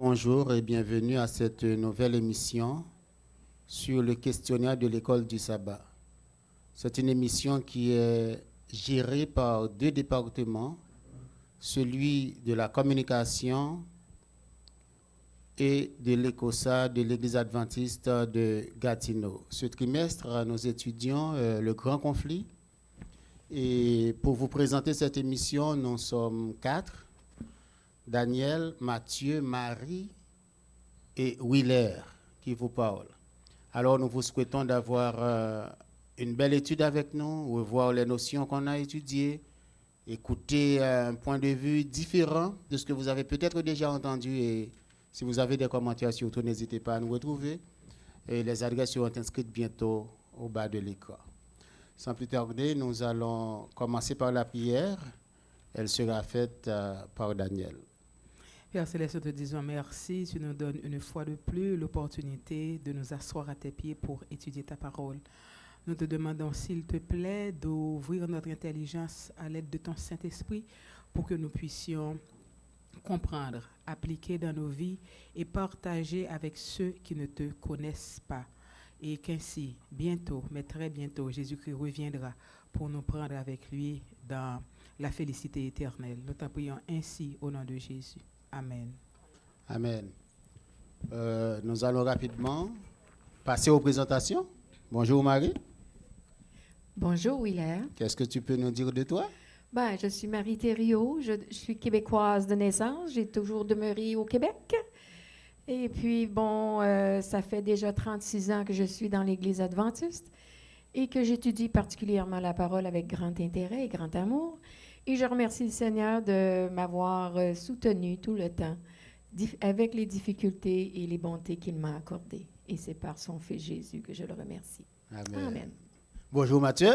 bonjour et bienvenue à cette nouvelle émission sur le questionnaire de l'école du sabbat. C'est une émission qui est gérée par deux départements, celui de la communication et de l'ECOSA de l'Église adventiste de Gatineau. Ce trimestre, nous étudions le grand conflit. Et pour vous présenter cette émission, nous sommes 4. Daniel, Mathieu, Marie et Willer qui vous parlent. Alors, nous vous souhaitons d'avoir une belle étude avec nous, revoir les notions qu'on a étudiées, écouter un point de vue différent de ce que vous avez peut-être déjà entendu. Et si vous avez des commentaires, surtout, n'hésitez pas à nous retrouver. Et les adresses seront inscrites bientôt au bas de l'écran. Sans plus tarder, nous allons commencer par la prière. Elle sera faite par Daniel. Père Céleste, nous te disons merci. Tu nous donnes une fois de plus l'opportunité de nous asseoir à tes pieds pour étudier ta parole. Nous te demandons, s'il te plaît, d'ouvrir notre intelligence à l'aide de ton Saint-Esprit pour que nous puissions comprendre, appliquer dans nos vies et partager avec ceux qui ne te connaissent pas. Et qu'ainsi, bientôt, mais très bientôt, Jésus-Christ reviendra pour nous prendre avec lui dans la félicité éternelle. Nous t'en prions ainsi au nom de Jésus. Amen. Amen. Nous allons rapidement passer aux présentations. Bonjour Marie. Bonjour Willer. Qu'est-ce que tu peux nous dire de toi? Je suis Marie Thériault, je suis québécoise de naissance, j'ai toujours demeuré au Québec. Et puis, ça fait déjà 36 ans que je suis dans l'Église adventiste et que j'étudie particulièrement la parole avec grand intérêt et grand amour. Et je remercie le Seigneur de m'avoir soutenu tout le temps avec les difficultés et les bontés qu'il m'a accordées. Et c'est par son Fils Jésus que je le remercie. Amen. Amen. Bonjour Mathieu.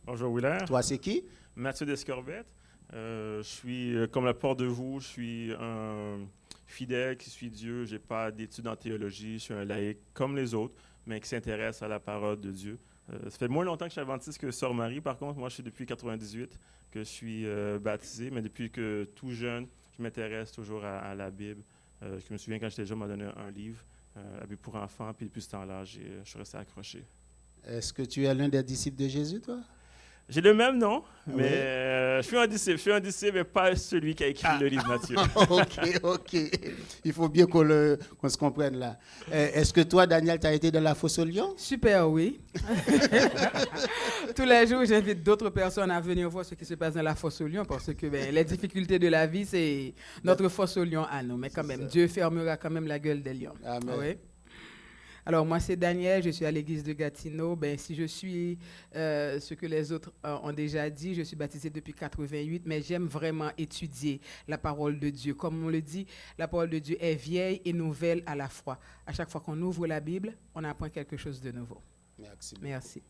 Bonjour Willer. Toi, c'est qui? Mathieu Descorbette. Je suis, comme la plupart de vous, je suis un fidèle qui suit Dieu. Je n'ai pas d'études en théologie. Je suis un laïc comme les autres, mais qui s'intéresse à la parole de Dieu. Ça fait moins longtemps que je suis adventiste que Sœur Marie. Par contre, moi, je suis depuis 1998 que je suis baptisé, mais depuis que tout jeune, je m'intéresse toujours à la Bible. Je me souviens quand j'étais jeune, on m'a donné un livre, la Bible pour enfants, puis depuis ce temps-là, je suis resté accroché. Est-ce que tu es l'un des disciples de Jésus, toi? J'ai le même nom, mais Oui. je suis un disciple, mais pas celui qui a écrit le livre Matthieu. OK. Il faut bien qu'on se comprenne là. Est-ce que toi, Daniel, tu as été dans la fosse aux lions? Super, oui. Tous les jours, j'invite d'autres personnes à venir voir ce qui se passe dans la fosse aux lions parce que les difficultés de la vie, c'est notre fosse aux lions à nous. Mais quand même, Dieu fermera quand même la gueule des lions. Amen. Oui. Alors, moi, c'est Daniel, je suis à l'église de Gatineau. Si je suis ce que les autres ont déjà dit, je suis baptisé depuis 1988, mais j'aime vraiment étudier la parole de Dieu. Comme on le dit, la parole de Dieu est vieille et nouvelle à la fois. À chaque fois qu'on ouvre la Bible, on apprend quelque chose de nouveau. Merci.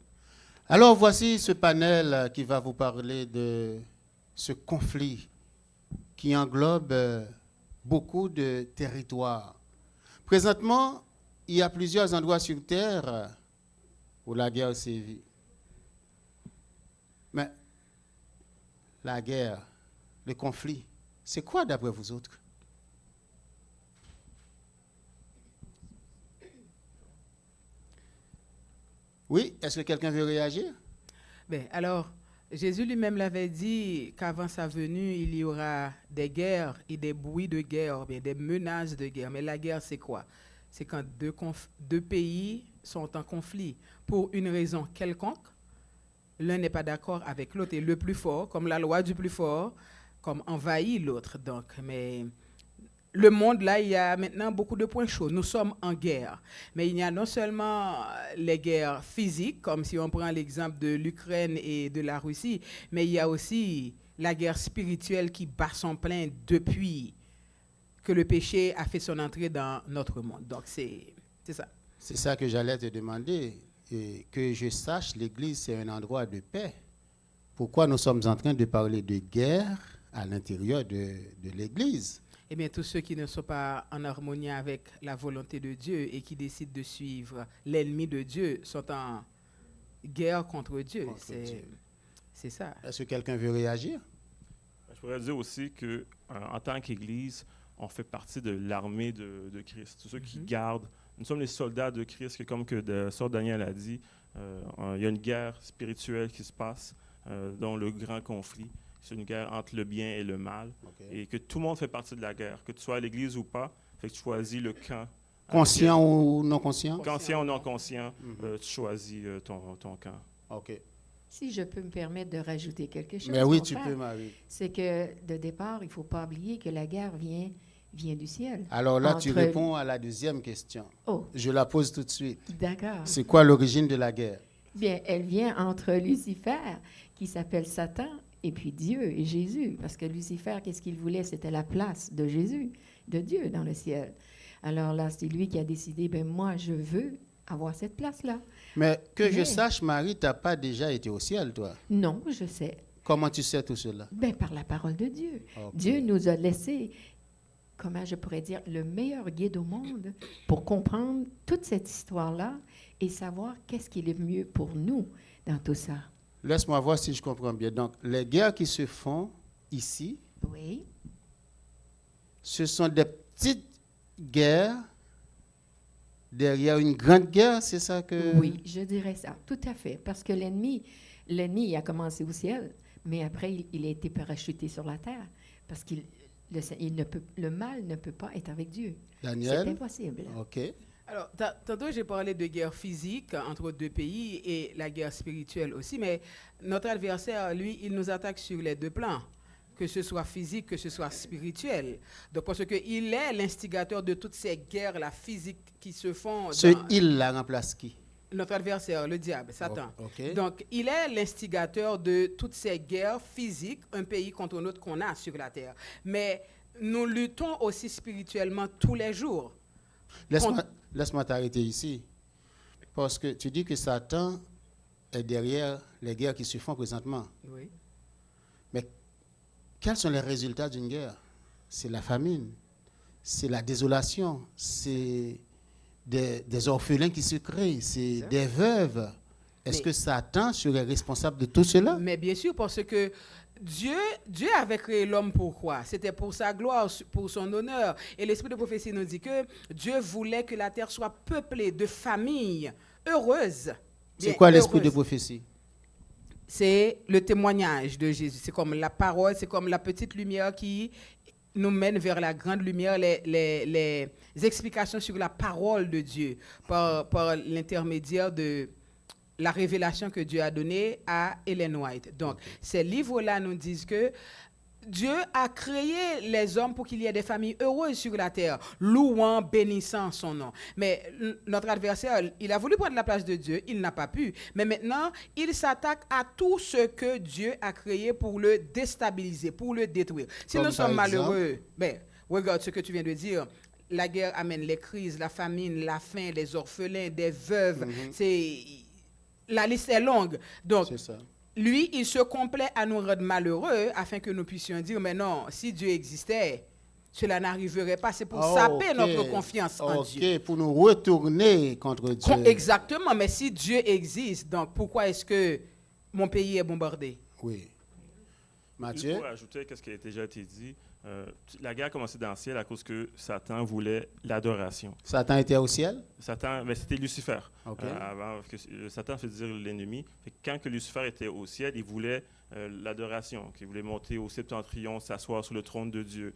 Alors, voici ce panel qui va vous parler de ce conflit qui englobe beaucoup de territoires. Présentement, il y a plusieurs endroits sur Terre où la guerre sévit. Mais la guerre, le conflit, c'est quoi d'après vous autres? Oui, est-ce que quelqu'un veut réagir? Alors, Jésus lui-même l'avait dit qu'avant sa venue, il y aura des guerres et des bruits de guerre, des menaces de guerre. Mais la guerre, c'est quoi? C'est quand deux pays sont en conflit pour une raison quelconque. L'un n'est pas d'accord avec l'autre et le plus fort, comme la loi du plus fort, comme envahit l'autre. Donc, mais le monde, là, il y a maintenant beaucoup de points chauds. Nous sommes en guerre. Mais il y a non seulement les guerres physiques, comme si on prend l'exemple de l'Ukraine et de la Russie, mais il y a aussi la guerre spirituelle qui bat son plein depuis que le péché a fait son entrée dans notre monde. Donc, c'est ça. C'est ça que j'allais te demander. Et que je sache, l'Église, c'est un endroit de paix. Pourquoi nous sommes en train de parler de guerre à l'intérieur de l'Église? Eh bien, tous ceux qui ne sont pas en harmonie avec la volonté de Dieu et qui décident de suivre l'ennemi de Dieu sont en guerre contre Dieu. C'est ça. Est-ce que quelqu'un veut réagir? Je pourrais dire aussi qu'en tant qu'Église, on fait partie de l'armée de Christ. Tous ceux qui gardent. Nous sommes les soldats de Christ, que comme que le sœur Daniel a dit, il y a une guerre spirituelle qui se passe, dont le grand conflit. C'est une guerre entre le bien et le mal. Et que tout le monde fait partie de la guerre, que tu sois à l'église ou pas, fait que tu choisis le camp. Conscient ou non conscient? Conscient ou non conscient, tu choisis ton camp. OK. Si je peux me permettre de rajouter quelque chose, Mais oui, mon tu frère, peux, Marie. c'est que de départ, il ne faut pas oublier que la guerre vient du ciel. Alors là, tu Entre- réponds à la deuxième question. Oh, Je la pose tout de suite. d'accord. C'est quoi l'origine de la guerre? Bien, elle vient entre Lucifer, qui s'appelle Satan, et puis Dieu et Jésus. Parce que Lucifer, qu'est-ce qu'il voulait? C'était la place de Jésus, de Dieu dans le ciel. Alors là, c'est lui qui a décidé, ben moi, je veux avoir cette place-là. Mais que je Mais- sache, Marie, tu n'as pas déjà été au ciel, toi. Non, je sais. Comment tu sais tout cela? Ben, par la parole de Dieu. OK. Dieu nous a laissé, comment je pourrais dire, le meilleur guide au monde pour comprendre toute cette histoire-là et savoir qu'est-ce qui est le mieux pour nous dans tout ça. Laisse-moi voir si je comprends bien. Donc, les guerres qui se font ici, Oui, ce sont des petites guerres derrière une grande guerre, c'est ça que... oui, je dirais ça, tout à fait. Parce que l'ennemi, il a commencé au ciel, mais après, il a été parachuté sur la terre. Parce que le mal ne peut pas être avec Dieu. C'est Daniel? impossible. OK. Alors, tantôt, j'ai parlé de guerre physique entre deux pays et la guerre spirituelle aussi, mais notre adversaire, lui, il nous attaque sur les deux plans, que ce soit physique, que ce soit spirituel. Donc, parce qu'il est l'instigateur de toutes ces guerres-là physiques qui se font. Ce il-là remplace qui? Notre adversaire, le diable, Satan. OK. Donc, il est l'instigateur de toutes ces guerres physiques, un pays contre un autre qu'on a sur la terre. Mais nous luttons aussi spirituellement tous les jours. Laisse-moi t'arrêter ici. Parce que tu dis que Satan est derrière les guerres qui se font présentement. Oui. Mais quels sont les résultats d'une guerre? C'est la famine, c'est la désolation, c'est des orphelins qui se créent, c'est Ça. des veuves. Est-ce Mais- que Satan serait responsable de tout cela? Mais bien sûr, parce que Dieu avait créé l'homme pourquoi? C'était pour sa gloire, pour son honneur. Et l'esprit de prophétie nous dit que Dieu voulait que la terre soit peuplée de familles heureuses. C'est Bien quoi l'esprit de heureuses. prophétie? C'est le témoignage de Jésus. C'est comme la parole, c'est comme la petite lumière qui nous mène vers la grande lumière, les explications sur la parole de Dieu par l'intermédiaire de la révélation que Dieu a donnée à Ellen White. Donc, ces livres-là nous disent que Dieu a créé les hommes pour qu'il y ait des familles heureuses sur la terre, louant, bénissant son nom. Mais notre adversaire, il a voulu prendre la place de Dieu, il n'a pas pu. Mais maintenant, il s'attaque à tout ce que Dieu a créé pour le déstabiliser, pour le détruire. Si Comme nous sommes par exemple? malheureux, ben, regarde ce que tu viens de dire. La guerre amène les crises, la famine, la faim, les orphelins, des veuves. La liste est longue. Donc, C'est ça. lui, il se complaît à nous rendre malheureux afin que nous puissions dire, mais non, si Dieu existait, cela n'arriverait pas. C'est pour saper OK. notre confiance en Dieu. OK, pour nous retourner contre Dieu. Exactement, mais si Dieu existe, donc pourquoi est-ce que mon pays est bombardé? Oui. Juste Mathieu? pour ajouter à ce qui a déjà été dit, la guerre a commencé dans le ciel à cause que Satan voulait l'adoration. Satan était au ciel? Satan, mais c'était Lucifer. OK. Avant que Satan fait dire l'ennemi. Fait que quand que Lucifer était au ciel, il voulait l'adoration, qu'il voulait monter au septentrion, s'asseoir sur le trône de Dieu.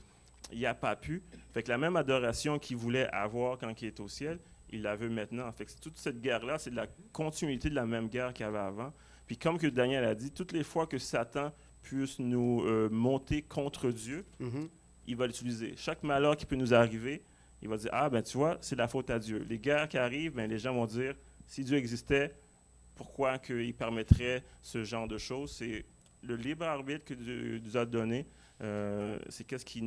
Il n'a pas pu. Fait que la même adoration qu'il voulait avoir quand il est au ciel, il la veut maintenant. Fait que toute cette guerre-là, c'est de la continuité de la même guerre qu'il y avait avant. Puis comme que Daniel a dit, toutes les fois que Satan puisse nous monter contre Dieu, Mhm. il va l'utiliser. Chaque malheur qui peut nous arriver, il va dire, ah ben tu vois, c'est la faute à Dieu. Les guerres qui arrivent, ben, les gens vont dire, si Dieu existait, pourquoi qu'il permettrait ce genre de choses? C'est le libre arbitre que Dieu nous a donné. C'est qu'est-ce qui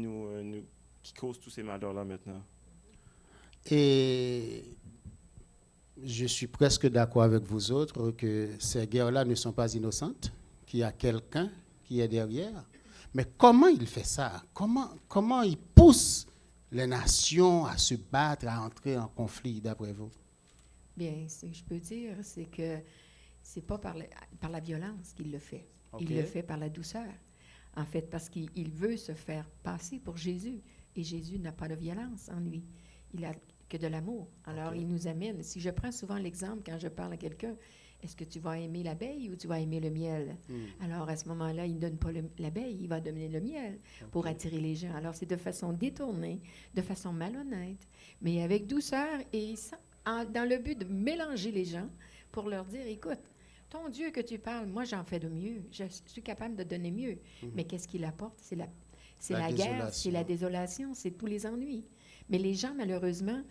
qui cause tous ces malheurs-là maintenant. Et je suis presque d'accord avec vous autres que ces guerres-là ne sont pas innocentes, qu'il y a quelqu'un qui est derrière. Mais comment il fait ça? Comment il pousse les nations à se battre, à entrer en conflit, d'après vous? Bien, ce que je peux dire, c'est que c'est pas par la violence qu'il le fait. OK. Il le fait par la douceur. En fait, parce qu'il veut se faire passer pour Jésus. Et Jésus n'a pas de violence en lui. Il a que de l'amour. Alors, Ok. il nous amène. Si je prends souvent l'exemple quand je parle à quelqu'un, est-ce que tu vas aimer l'abeille ou tu vas aimer le miel? Alors, à ce moment-là, il ne donne pas l'abeille, il va donner le miel pour attirer les gens. Alors, c'est de façon détournée, de façon malhonnête, mais avec douceur et dans le but de mélanger les gens pour leur dire, écoute, ton Dieu que tu parles, moi, j'en fais de mieux. Je suis capable de donner mieux. Mais qu'est-ce qu'il apporte? C'est la guerre, c'est la désolation, c'est tous les ennuis. Mais les gens, malheureusement,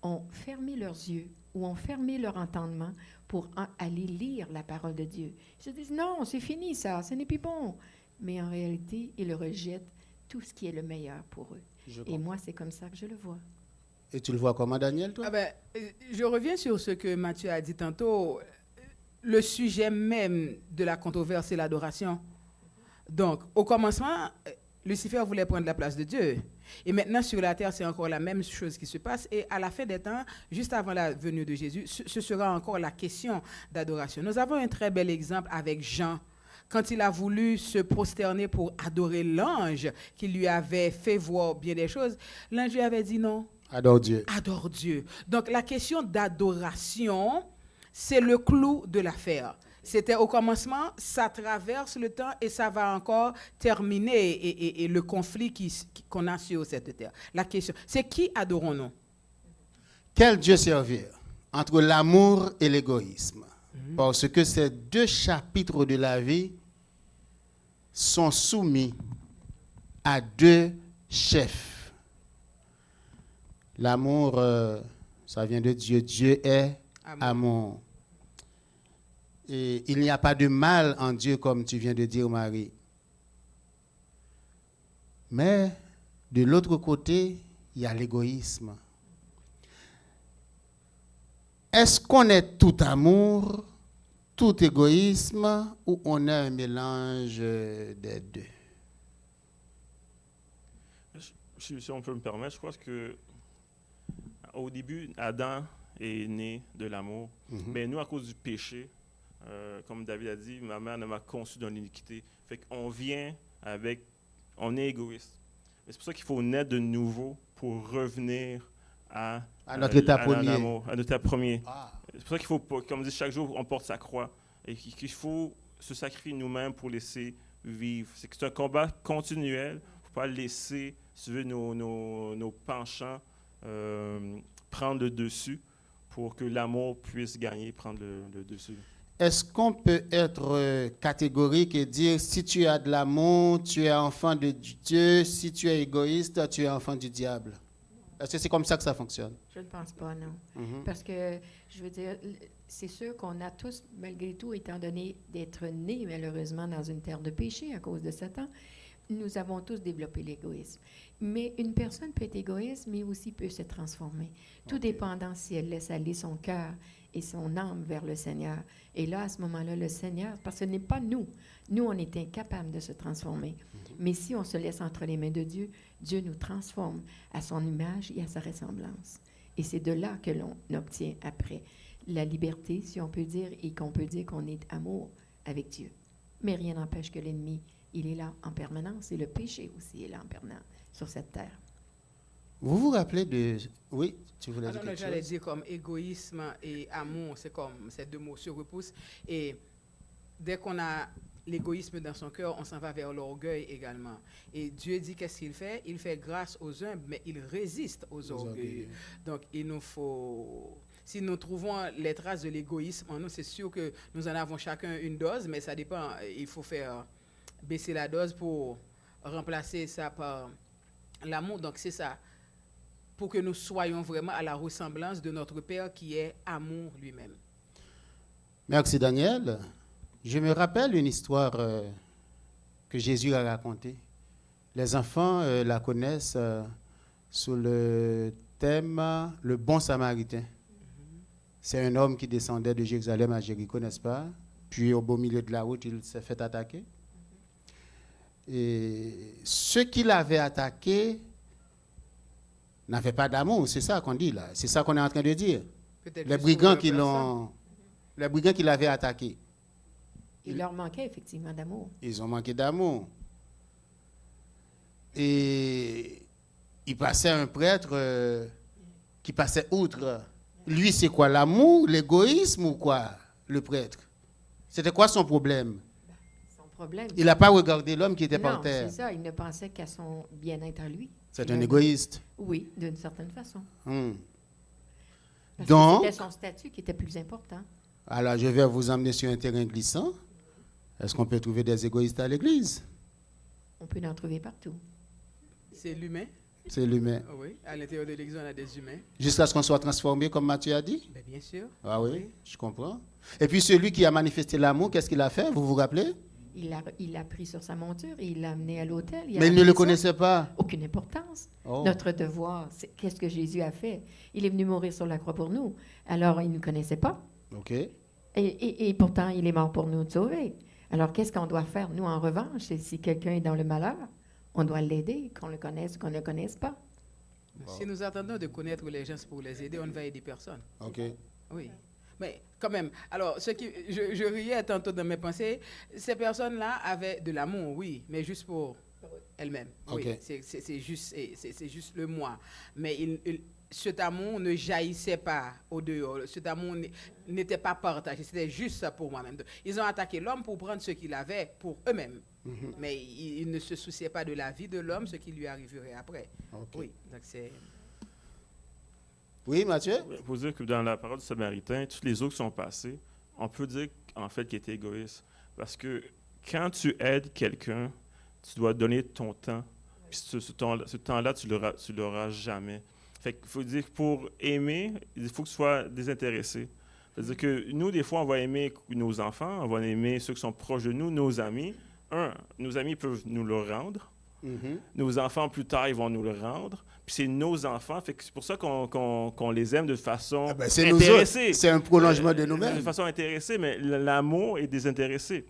ont fermé leurs yeux ou ont fermé leur entendement pour aller lire la parole de Dieu. Ils se disent, non, c'est fini ça, ce n'est plus bon. Mais en réalité, ils rejettent tout ce qui est le meilleur pour eux. Et moi, c'est comme ça que je le vois. Et tu le vois comment, Daniel, toi? Je reviens sur ce que Mathieu a dit tantôt. Le sujet même de la controverse, c'est l'adoration. Donc, au commencement, Lucifer voulait prendre la place de Dieu. Et maintenant, sur la terre, c'est encore la même chose qui se passe. Et à la fin des temps, juste avant la venue de Jésus, ce sera encore la question d'adoration. Nous avons un très bel exemple avec Jean. Quand il a voulu se prosterner pour adorer l'ange qui lui avait fait voir bien des choses, l'ange lui avait dit non. Adore Dieu. Adore Dieu. Donc, la question d'adoration, c'est le clou de l'affaire. C'était au commencement, ça traverse le temps et ça va encore terminer et le conflit qu'on a sur cette terre. La question, c'est qui adorons-nous? Quel Dieu servir entre l'amour et l'égoïsme? Parce que ces deux chapitres de la vie sont soumis à deux chefs. L'amour, ça vient de Dieu. Dieu est amour. Et il n'y a pas de mal en Dieu, comme tu viens de dire, Marie. Mais de l'autre côté, il y a l'égoïsme. Est-ce qu'on est tout amour, tout égoïsme, ou on a un mélange des deux? Si on peut me permettre, je crois que au début, Adam est né de l'amour. Mais nous, à cause du péché, comme David a dit, ma mère ne m'a conçu dans l'iniquité. Fait qu'on on est égoïste. Et c'est pour ça qu'il faut naître de nouveau pour revenir à notre état premier. À notre état premier. C'est pour ça qu'il faut, comme dit, chaque jour, on porte sa croix. Et qu'il faut se sacrifier nous-mêmes pour laisser vivre. C'est un combat continuel. Il ne faut pas laisser, si tu veux, nos penchants prendre le dessus pour que l'amour puisse gagner, prendre le dessus. Est-ce qu'on peut être catégorique et dire si tu as de l'amour, tu es enfant de Dieu, si tu es égoïste, tu es enfant du diable? Est-ce que c'est comme ça que ça fonctionne? Je ne pense pas, non. Parce que, je veux dire, c'est sûr qu'on a tous, malgré tout, étant donné d'être nés malheureusement dans une terre de péché à cause de Satan, nous avons tous développé l'égoïsme. Mais une personne peut être égoïste, mais aussi peut se transformer. Tout dépendant si elle laisse aller son cœur et son âme vers le Seigneur. Et là, à ce moment-là, le Seigneur, parce que ce n'est pas nous. Nous, on est incapables de se transformer. Mais si on se laisse entre les mains de Dieu, Dieu nous transforme à son image et à sa ressemblance. Et c'est de là que l'on obtient après la liberté, si on peut dire, et qu'on peut dire qu'on est amour avec Dieu. Mais rien n'empêche que l'ennemi, il est là en permanence, et le péché aussi est là en permanence sur cette terre. Vous vous rappelez de... Oui, tu voulais dire quelque J'allais chose? dire comme égoïsme et amour, c'est comme ces deux mots se repoussent. Et dès qu'on a l'égoïsme dans son cœur, on s'en va vers l'orgueil également. Et Dieu dit qu'est-ce qu'il fait? Il fait grâce aux humbles, mais il résiste aux orgueilleux. Donc, il nous faut... Si nous trouvons les traces de l'égoïsme en nous, c'est sûr que nous en avons chacun une dose, mais ça dépend. Il faut faire baisser la dose pour remplacer ça par l'amour. Donc, c'est ça. Pour que nous soyons vraiment à la ressemblance de notre Père qui est amour lui-même. Merci, Daniel. Je me rappelle une histoire que Jésus a racontée. Les enfants la connaissent sous le thème « Le bon samaritain ». C'est un homme qui descendait de Jérusalem à Jéricho, n'est-ce pas? Puis au beau milieu de la route, il s'est fait attaquer. Et ceux qui l'avaient attaqué n'avaient pas d'amour, c'est ça qu'on dit là. C'est ça qu'on est en train de dire. Les brigands qui l'avaient attaqué. Il leur manquait effectivement d'amour. Ils ont manqué d'amour. Et il passait un prêtre qui passait outre. Lui, c'est quoi, l'amour, l'égoïsme ou quoi, le prêtre? C'était quoi son problème? Son problème. Il n'a pas regardé l'homme qui était par Non, terre. c'est ça. Il ne pensait qu'à son bien-être à lui. C'est un égoïste. Oui, d'une certaine façon. Parce Donc, que c'était son statut qui était plus important. alors je vais vous emmener sur un terrain glissant. Est-ce qu'on peut trouver des égoïstes à l'église? On peut en trouver partout. C'est l'humain. C'est l'humain. Oui, à l'intérieur de l'Église, on a des humains. Jusqu'à ce qu'on soit transformé, comme Matthieu a dit? Ben, bien sûr. Ah oui, je comprends. Et puis celui qui a manifesté l'amour, qu'est-ce qu'il a fait? Vous vous rappelez? Il l'a pris sur sa monture et il l'a amené à l'autel. Mais il ne le connaissait pas. Aucune importance. Oh. Notre devoir, c'est qu'est-ce que Jésus a fait? Il est venu mourir sur la croix pour nous. Alors, il ne nous connaissait pas. OK. Et pourtant, il est mort pour nous sauver. Alors, qu'est-ce qu'on doit faire? Nous, en revanche, si quelqu'un est dans le malheur, on doit l'aider, qu'on le connaisse ou qu'on ne le connaisse pas. Si nous attendons de connaître les gens pour les aider, on ne va aider personne. OK. Oui. Mais quand même, alors, je riais tantôt dans mes pensées, ces personnes-là avaient de l'amour, oui, mais juste pour elles-mêmes. Oui, Ok. c'est juste le moi. Mais cet amour ne jaillissait pas au dehors. Cet amour n'était pas partagé. C'était juste ça pour moi-même. Ils ont attaqué l'homme pour prendre ce qu'il avait pour eux-mêmes. Mais ils ne se souciaient pas de la vie de l'homme, ce qui lui arriverait après. Ok. Oui, donc c'est... Oui, Mathieu? Pour dire que dans la parole du Samaritain, tous les autres qui sont passés, on peut dire en fait qu'il était égoïste. Parce que quand tu aides quelqu'un, tu dois donner ton temps. Puis ce temps-là, tu l'auras jamais. Fait qu'il faut dire que pour aimer, il faut que tu sois désintéressé. C'est-à-dire que nous, des fois, on va aimer nos enfants, on va aimer ceux qui sont proches de nous, nos amis. Nos amis peuvent nous le rendre. Nos enfants, plus tard, ils vont nous le rendre. Puis c'est nos enfants. Fait que c'est pour ça qu'on les aime de façon C'est nous autres. intéressée. C'est un prolongement de De nous-mêmes. façon intéressée, mais l'amour est désintéressé.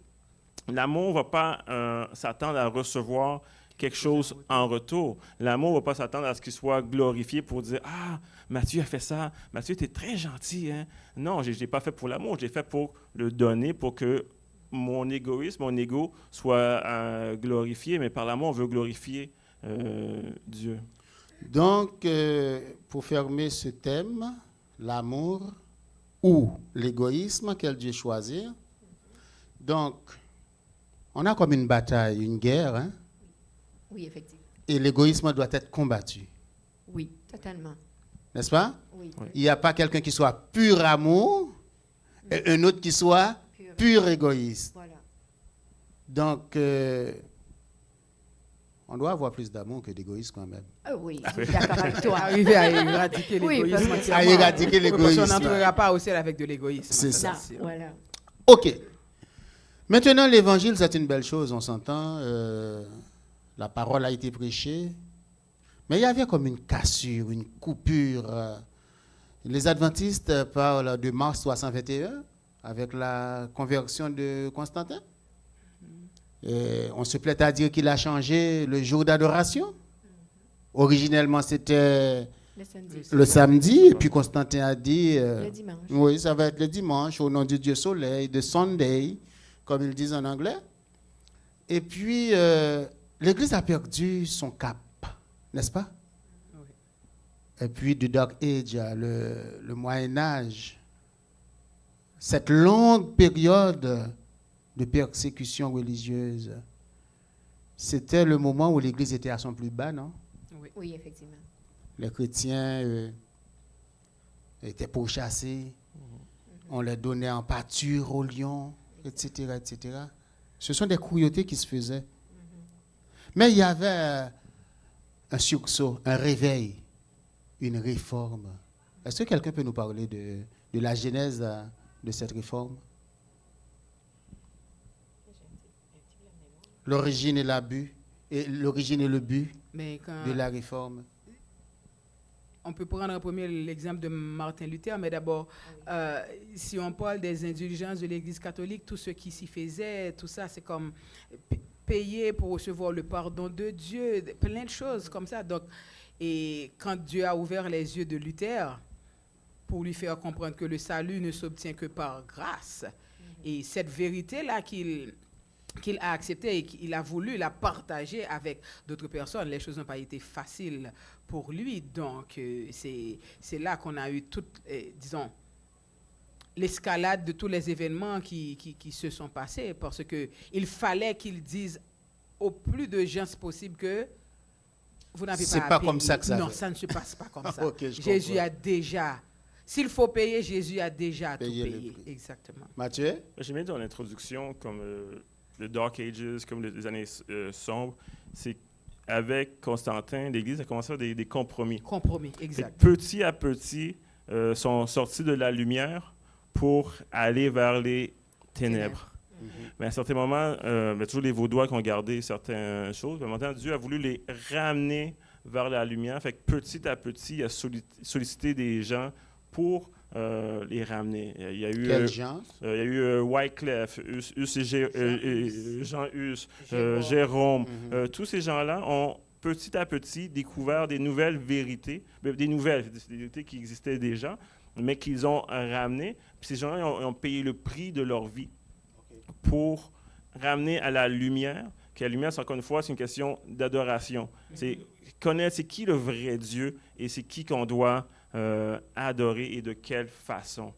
L'amour ne va pas s'attendre à recevoir quelque chose en retour. L'amour ne va pas s'attendre à ce qu'il soit glorifié pour dire « Ah, Mathieu a fait ça. Mathieu, tu es très gentil. Hein? » Non, je ne l'ai pas fait pour l'amour. Je l'ai fait pour le donner, pour que mon égoïsme, mon ego soit glorifié. Mais par l'amour, on veut glorifier Dieu. Donc, pour fermer ce thème, l'amour ou l'égoïsme, quel Dieu choisir. Donc, on a comme une bataille, une guerre, hein? Oui, effectivement. Et l'égoïsme doit être combattu. Oui, totalement. N'est-ce pas? Oui. Oui. Il n'y a pas quelqu'un qui soit pur amour et un autre qui soit pur égoïste. Voilà. Donc, on doit avoir plus d'amour que d'égoïsme quand même. Oui, je suis d'accord avec toi. Arriver à éradiquer Oui, l'égoïsme. parce que- À entièrement. éradiquer Parce l'égoïsme. qu'on n'entrera pas au ciel avec de l'égoïsme. C'est ça, Non, c'est sûr. voilà. OK. Maintenant, l'évangile, c'est une belle chose, on s'entend. La parole a été prêchée. Mais il y avait comme une cassure, une coupure. Les adventistes parlent de mars 321 avec la conversion de Constantin. Et on se plaît à dire qu'il a changé le jour d'adoration. Originellement, c'était Le samedi. le samedi, et puis Constantin a dit... Le dimanche. oui, ça va être le dimanche, au nom du Dieu soleil, de Sunday, comme ils disent en anglais. Et puis, l'Église a perdu son cap, n'est-ce pas? Oui. Et puis, du Dark Age, le Moyen-Âge, cette longue période de persécution religieuse, c'était le moment où l'Église était à son plus bas, non? Oui, effectivement. Les chrétiens étaient pourchassés, on les donnait en pâture aux lions, etc., etc. Ce sont des cruautés qui se faisaient. Mais il y avait un sursaut, un réveil, une réforme. Est-ce que quelqu'un peut nous parler de la genèse de cette réforme? L'origine et l'origine et le but Mais quand de la réforme. on peut prendre en premier l'exemple de Martin Luther, mais d'abord, si on parle des indulgences de l'Église catholique, tout ce qui s'y faisait, tout ça, c'est comme payer pour recevoir le pardon de Dieu, plein de choses comme ça. Donc, et quand Dieu a ouvert les yeux de Luther pour lui faire comprendre que le salut ne s'obtient que par grâce, et cette vérité-là qu'il qu'il a accepté et qu'il a voulu la partager avec d'autres personnes. Les choses n'ont pas été faciles pour lui. Donc, c'est là qu'on a eu toute, disons, l'escalade de tous les événements qui se sont passés, parce qu'il fallait qu'il dise au plus de gens possible que vous n'avez pas à payer. C'est pas comme ça que ça Non, fait. ça ne se passe pas comme ça. Ok, je Jésus comprends. a déjà... S'il faut payer, Jésus a déjà Payer tout le payé. prix. Exactement. Mathieu? J'aimais dans l'introduction, comme le Dark Ages, comme les années sombres, c'est avec Constantin, l'Église a commencé à faire des compromis. Compromis, Fait que exact. petit à petit, sont sortis de la lumière pour aller vers les ténèbres. Mais à certains moments, toujours les Vaudois qui ont gardé certaines choses. Mais maintenant, Dieu a voulu les ramener vers la lumière. Fait que petit à petit, il a sollicité des gens pour les ramener. Il y a eu, Quel genre? il y a eu Wycliffe, Jean Hus, Jérôme. Tous ces gens-là ont petit à petit découvert des nouvelles vérités, des vérités qui existaient déjà, mais qu'ils ont ramenées. Puis ces gens-là ont payé le prix de leur vie pour ramener à la lumière. Que la lumière, c'est encore une fois, c'est une question d'adoration. C'est connaître c'est qui le vrai Dieu et c'est qui qu'on doit adorer et de quelle façon.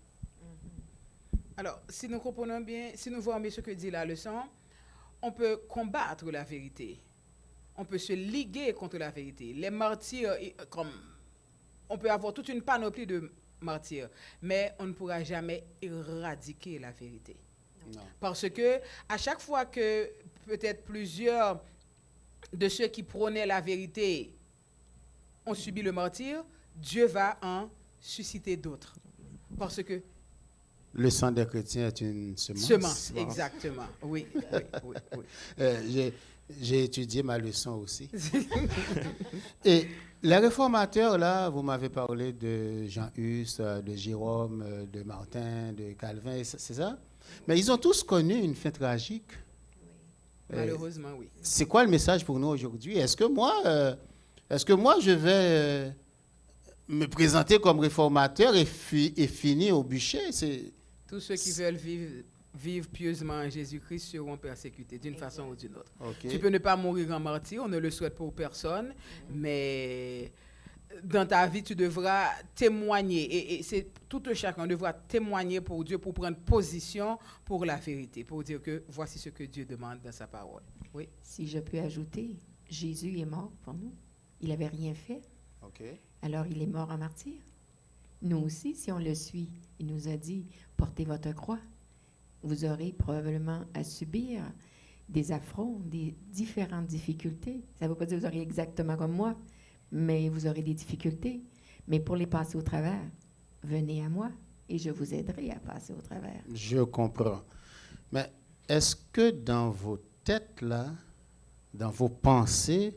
Alors, si nous comprenons bien, si nous voyons bien ce que dit la leçon, on peut combattre la vérité. On peut se liguer contre la vérité. Les martyrs, comme on peut avoir toute une panoplie de martyrs, mais on ne pourra jamais éradiquer la vérité. Non. Parce que à chaque fois que peut-être plusieurs de ceux qui prônaient la vérité ont subi le martyre, Dieu va en susciter d'autres. Parce que Le sang des chrétiens est une semence. semence, exactement. Oui, oui, oui, oui. J'ai étudié ma leçon aussi. Et les réformateurs, là, vous m'avez parlé de Jean Hus, de Jérôme, de Martin, de Calvin, c'est ça? Mais ils ont tous connu une fin tragique. Malheureusement, oui. C'est quoi le message pour nous aujourd'hui? Est-ce que moi, je vais me présenter comme réformateur et finir au bûcher? Tous ceux qui veulent vivre pieusement en Jésus-Christ seront persécutés d'une façon ou d'une autre. OK. Tu peux ne pas mourir en martyr, on ne le souhaite pour personne, mais dans ta vie, tu devras témoigner. Et c'est tout un chacun devra témoigner pour Dieu, pour prendre position pour la vérité, pour dire que voici ce que Dieu demande dans sa parole. Oui. Si je peux ajouter, Jésus est mort pour nous. Il n'avait rien fait, OK. alors il est mort en martyr. Nous aussi, si on le suit, il nous a dit, portez votre croix. Vous aurez probablement à subir des affronts, des différentes difficultés. Ça ne veut pas dire que vous aurez exactement comme moi, mais vous aurez des difficultés. Mais pour les passer au travers, venez à moi et je vous aiderai à passer au travers. Je comprends. Mais est-ce que dans vos têtes, là, dans vos pensées,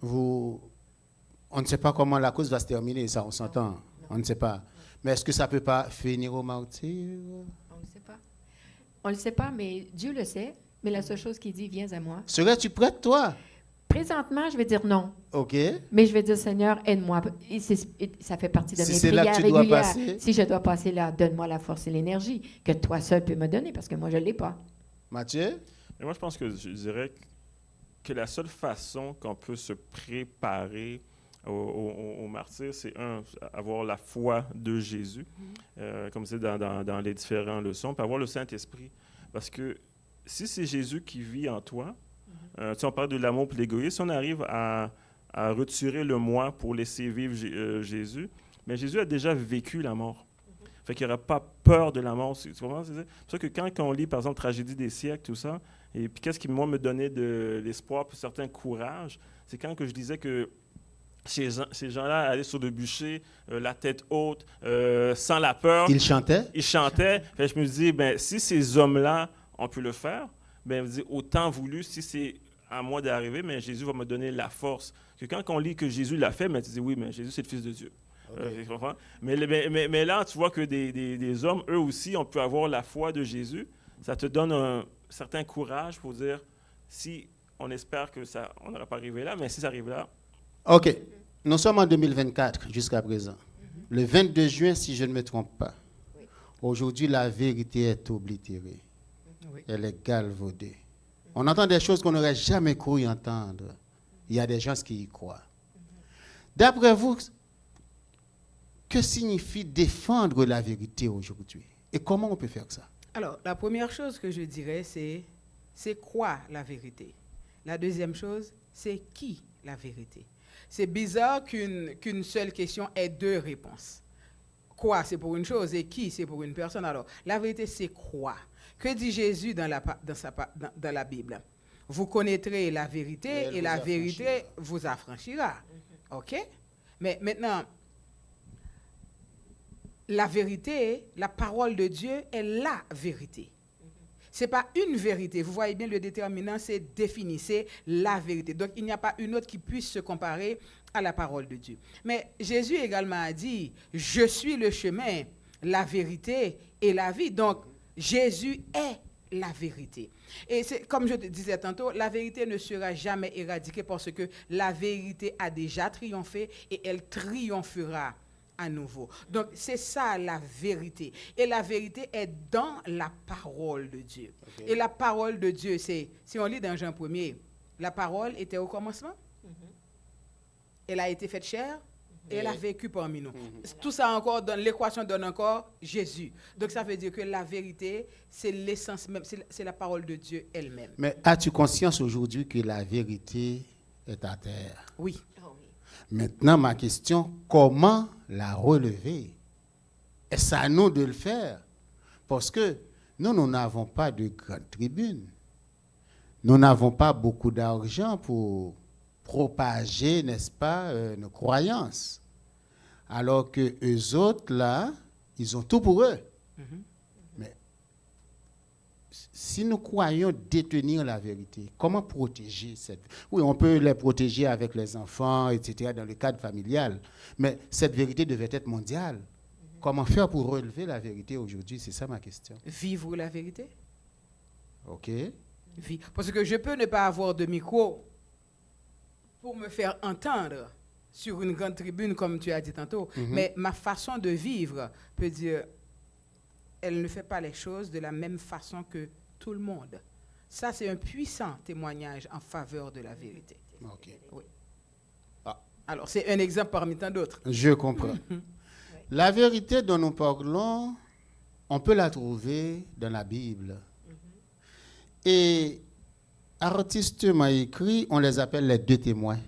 on ne sait pas comment la cause va se terminer, ça, on s'entend. Non. On ne sait pas. Mais est-ce que ça ne peut pas finir au martyr? On ne le sait pas. On ne le sait pas, mais Dieu le sait. Mais la seule chose qu'il dit, viens à moi. Serais-tu prête, toi? Présentement, je vais dire non. OK. Mais je vais dire, Seigneur, aide-moi. Ça fait partie de Si mes c'est là prières que tu dois régulières. passer. Si je dois passer là, donne-moi la force et l'énergie que toi seul peux me donner, parce que moi, je ne l'ai pas. Mathieu? Et moi, je pense que je dirais que la seule façon qu'on peut se préparer au martyr, c'est avoir la foi de Jésus, comme c'est dans les différentes leçons, puis avoir le Saint-Esprit. Parce que si c'est Jésus qui vit en toi, on parle de l'amour et de l'égoïsme, si on arrive à retirer le moi pour laisser vivre Jésus, mais Jésus a déjà vécu la mort. Fait qu'il n'y aura pas peur de la mort. Tu comprends? C'est pour ça que quand on lit, par exemple, Tragédie des siècles, tout ça, et puis qu'est-ce qui, moi, me donnait de l'espoir, puis certain courage, c'est quand que je disais que ces gens-là allaient sur le bûcher, la tête haute, sans la peur. Il chantait? Ils chantaient. Fait que je me dis, ben, si ces hommes-là, on peut le faire, ben, je me dis, autant voulu, si c'est à moi d'arriver, mais Jésus va me donner la force. Que quand on lit que Jésus l'a fait, ben, tu dis, oui, mais Jésus, c'est le Fils de Dieu. Okay. Tu comprends? Mais là, tu vois que des hommes, eux aussi, on peut avoir la foi de Jésus. Ça te donne un certain courage pour dire, si on espère que ça, on n'aura pas arrivé là, mais si ça arrive là. OK. Nous sommes en 2024 jusqu'à présent. Le 22 juin, si je ne me trompe pas. Oui. Aujourd'hui, la vérité est oblitérée. Oui. Elle est galvaudée. On entend des choses qu'on n'aurait jamais cru entendre. Il y a des gens qui y croient. D'après vous, que signifie défendre la vérité aujourd'hui? Et comment on peut faire ça? Alors, la première chose que je dirais, c'est quoi la vérité? La deuxième chose, c'est qui la vérité? C'est bizarre qu'une seule question ait deux réponses. Quoi, c'est pour une chose, et qui, c'est pour une personne. Alors, la vérité, c'est quoi? Que dit Jésus dans la Bible? Vous connaîtrez la vérité et la vérité vous affranchira. OK? Mais maintenant, la vérité, la parole de Dieu est la vérité. Ce n'est pas une vérité. Vous voyez bien, le déterminant, c'est défini, c'est la vérité. Donc, il n'y a pas une autre qui puisse se comparer à la parole de Dieu. Mais Jésus également a dit, je suis le chemin, la vérité et la vie. Donc, Jésus est la vérité. Et c'est, comme je te disais tantôt, la vérité ne sera jamais éradiquée parce que la vérité a déjà triomphé et elle triomphera à nouveau. Donc, c'est ça la vérité. Et la vérité est dans la parole de Dieu. Okay. Et la parole de Dieu, c'est, si on lit dans Jean 1er, la parole était au commencement. Elle a été faite chair. Et elle a vécu parmi nous. Tout ça encore, l'équation donne encore Jésus. Donc, ça veut dire que la vérité, c'est l'essence même, c'est la parole de Dieu elle-même. Mais as-tu conscience aujourd'hui que la vérité est à terre? Oui. Maintenant, ma question, comment la relever? Est-ce à nous de le faire? Parce que nous n'avons pas de grande tribune. Nous n'avons pas beaucoup d'argent pour propager, n'est-ce pas, nos croyances. Alors que eux autres, là, ils ont tout pour eux. Mais si nous croyons détenir la vérité, comment protéger cette... Oui, on peut les protéger avec les enfants, etc., dans le cadre familial, mais cette vérité devait être mondiale. Comment faire pour relever la vérité aujourd'hui? C'est ça ma question. Vivre la vérité. OK. Parce que je peux ne pas avoir de micro pour me faire entendre sur une grande tribune, comme tu as dit tantôt. Mais ma façon de vivre peut dire, elle ne fait pas les choses de la même façon que tout le monde. Ça, c'est un puissant témoignage en faveur de la vérité. OK. Oui. Alors, c'est un exemple parmi tant d'autres. Je comprends. La vérité dont nous parlons, on peut la trouver dans la Bible. Et artiste m'a écrit, on les appelle les deux témoins.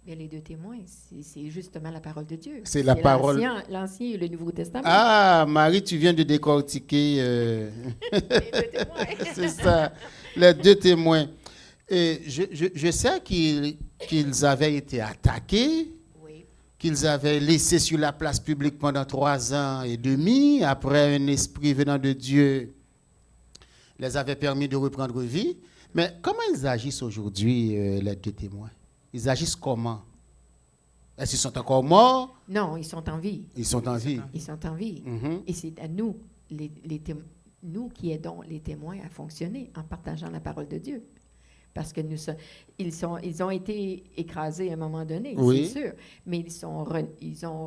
Mais les deux témoins, c'est justement la parole de Dieu. C'est la parole. L'Ancien et le Nouveau Testament. Ah, Marie, tu viens de décortiquer. Les deux témoins. C'est ça, les deux témoins. Et je sais qu'ils avaient été attaqués, qu'ils avaient laissé sur la place publique pendant 3 ans et demi, après un esprit venant de Dieu les avait permis de reprendre vie. Mais comment ils agissent aujourd'hui, les deux témoins? Ils agissent comment? Est-ce qu'ils sont encore morts? Non, ils sont en vie. Ils sont en vie. Ils sont en vie. Et c'est à nous, nous qui aidons les témoins à fonctionner en partageant la parole de Dieu. Parce que ils ont été écrasés à un moment donné, c'est sûr. Mais ils sont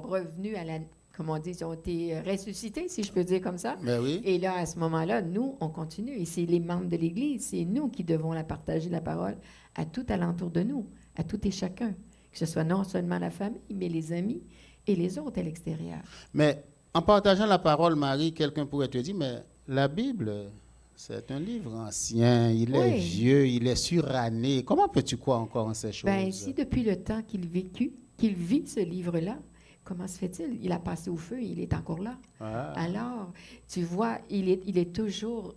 revenus à la... Comment on dit, ils ont été ressuscités, si je peux dire comme ça. Ben oui. Et là, à ce moment-là, nous, on continue. Et c'est les membres de l'Église, c'est nous qui devons la partager, la parole, à tout alentour de nous, à tout et chacun. Que ce soit non seulement la famille, mais les amis et les autres à l'extérieur. Mais en partageant la parole, Marie, quelqu'un pourrait te dire, mais la Bible, c'est un livre ancien, il est vieux, il est suranné. Comment peux-tu croire encore en ces choses? Bien, si depuis le temps qu'il vit ce livre-là, comment se fait-il? Il a passé au feu et il est encore là. Ah. Alors, tu vois, il est toujours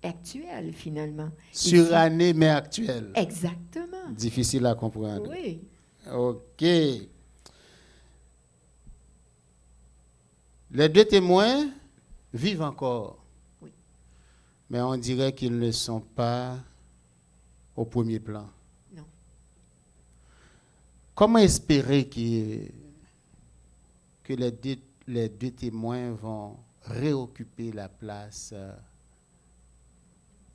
actuel, finalement. Suranné, mais actuel. Exactement. Difficile à comprendre. Oui. OK. Les deux témoins vivent encore. Oui. Mais on dirait qu'ils ne sont pas au premier plan. Non. Comment espérer que les deux témoins vont réoccuper la place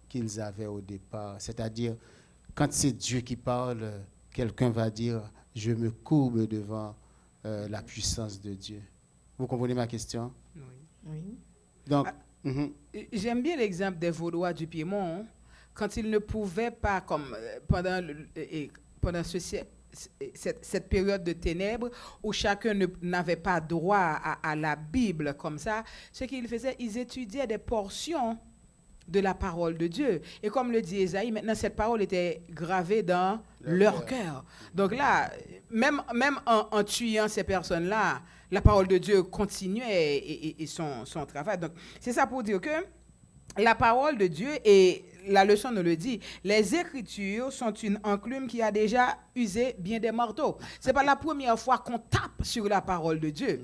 qu'ils avaient au départ? C'est-à-dire, quand c'est Dieu qui parle, quelqu'un va dire « Je me courbe devant la puissance de Dieu ». Vous comprenez ma question? Oui. Oui. Donc, Mhm. J'aime bien l'exemple des Vaudois du Piémont, hein, quand ils ne pouvaient pas, comme pendant, pendant cette période de ténèbres où chacun n'avait pas droit à la Bible comme ça, ce qu'ils faisaient, ils étudiaient des portions de la parole de Dieu. Et comme le dit Ésaïe, maintenant cette parole était gravée dans leur cœur. Donc là, même en tuant ces personnes-là, la parole de Dieu continuait et son travail. Donc c'est ça pour dire que la parole de Dieu, et la leçon nous le dit, les Écritures sont une enclume qui a déjà usé bien des marteaux. Ce n'est pas la première fois qu'on tape sur la parole de Dieu.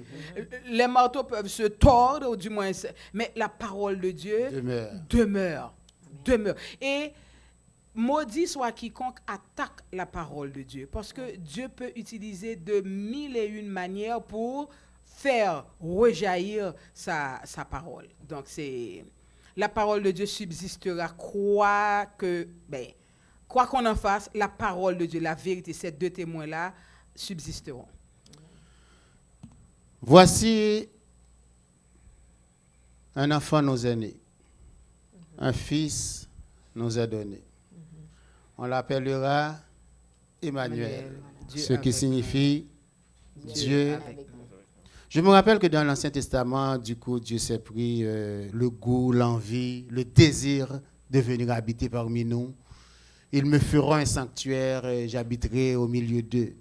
Les marteaux peuvent se tordre, ou du moins, mais la parole de Dieu demeure. Et maudit soit quiconque attaque la parole de Dieu, parce que Dieu peut utiliser de 1001 manières pour faire rejaillir sa parole. Donc c'est... La parole de Dieu subsistera, quoi qu'on en fasse, la parole de Dieu, la vérité, ces deux témoins-là subsisteront. Voici un enfant nous est né, un fils nous est donné. On l'appellera Emmanuel, ce qui signifie Dieu. Je me rappelle que dans l'Ancien Testament, du coup, Dieu s'est pris le goût, l'envie, le désir de venir habiter parmi nous. Ils me feront un sanctuaire et j'habiterai au milieu d'eux.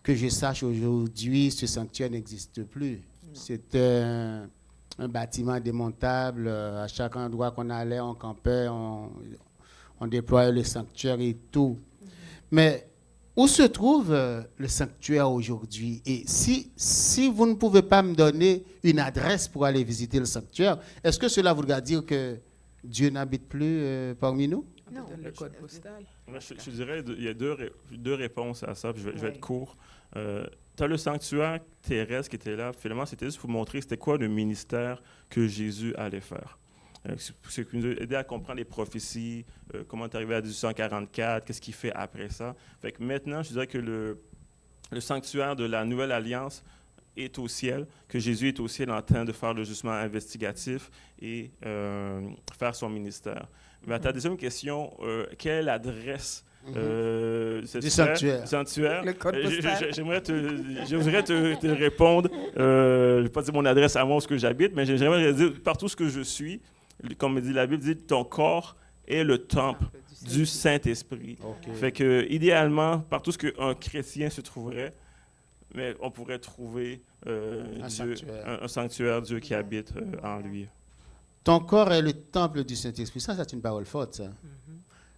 Que je sache aujourd'hui, ce sanctuaire n'existe plus. C'était un bâtiment démontable. À chaque endroit qu'on allait, on campait, on déployait le sanctuaire et tout. Mais où se trouve le sanctuaire aujourd'hui? Et si vous ne pouvez pas me donner une adresse pour aller visiter le sanctuaire, est-ce que cela voudra dire que Dieu n'habite plus parmi nous? Non. Le code postal. Je dirais qu'il y a deux réponses à ça, puis je vais être court. Tu as le sanctuaire terrestre qui était là. Finalement, c'était juste pour montrer c'était quoi le ministère que Jésus allait faire. Ce qui nous a aidé à comprendre les prophéties, comment tu es arrivé à 1844, qu'est-ce qu'il fait après ça. Fait que maintenant, je dirais que le sanctuaire de la Nouvelle Alliance est au ciel, que Jésus est au ciel en train de faire le jugement investigatif et faire son ministère. Mais à ta deuxième question, quelle est l'adresse du sanctuaire? Le code postal. J'aimerais te répondre, je ne vais pas dire mon adresse à moi où ce que j'habite, mais j'aimerais dire partout ce que je suis. Comme dit la Bible, dit ton corps est le temple du Saint-Esprit. Okay. Fait que idéalement, partout ce qu'un chrétien se trouverait, mais on pourrait trouver un sanctuaire, Dieu qui habite en lui. Ton corps est le temple du Saint-Esprit. Ça, c'est une parole forte, ça.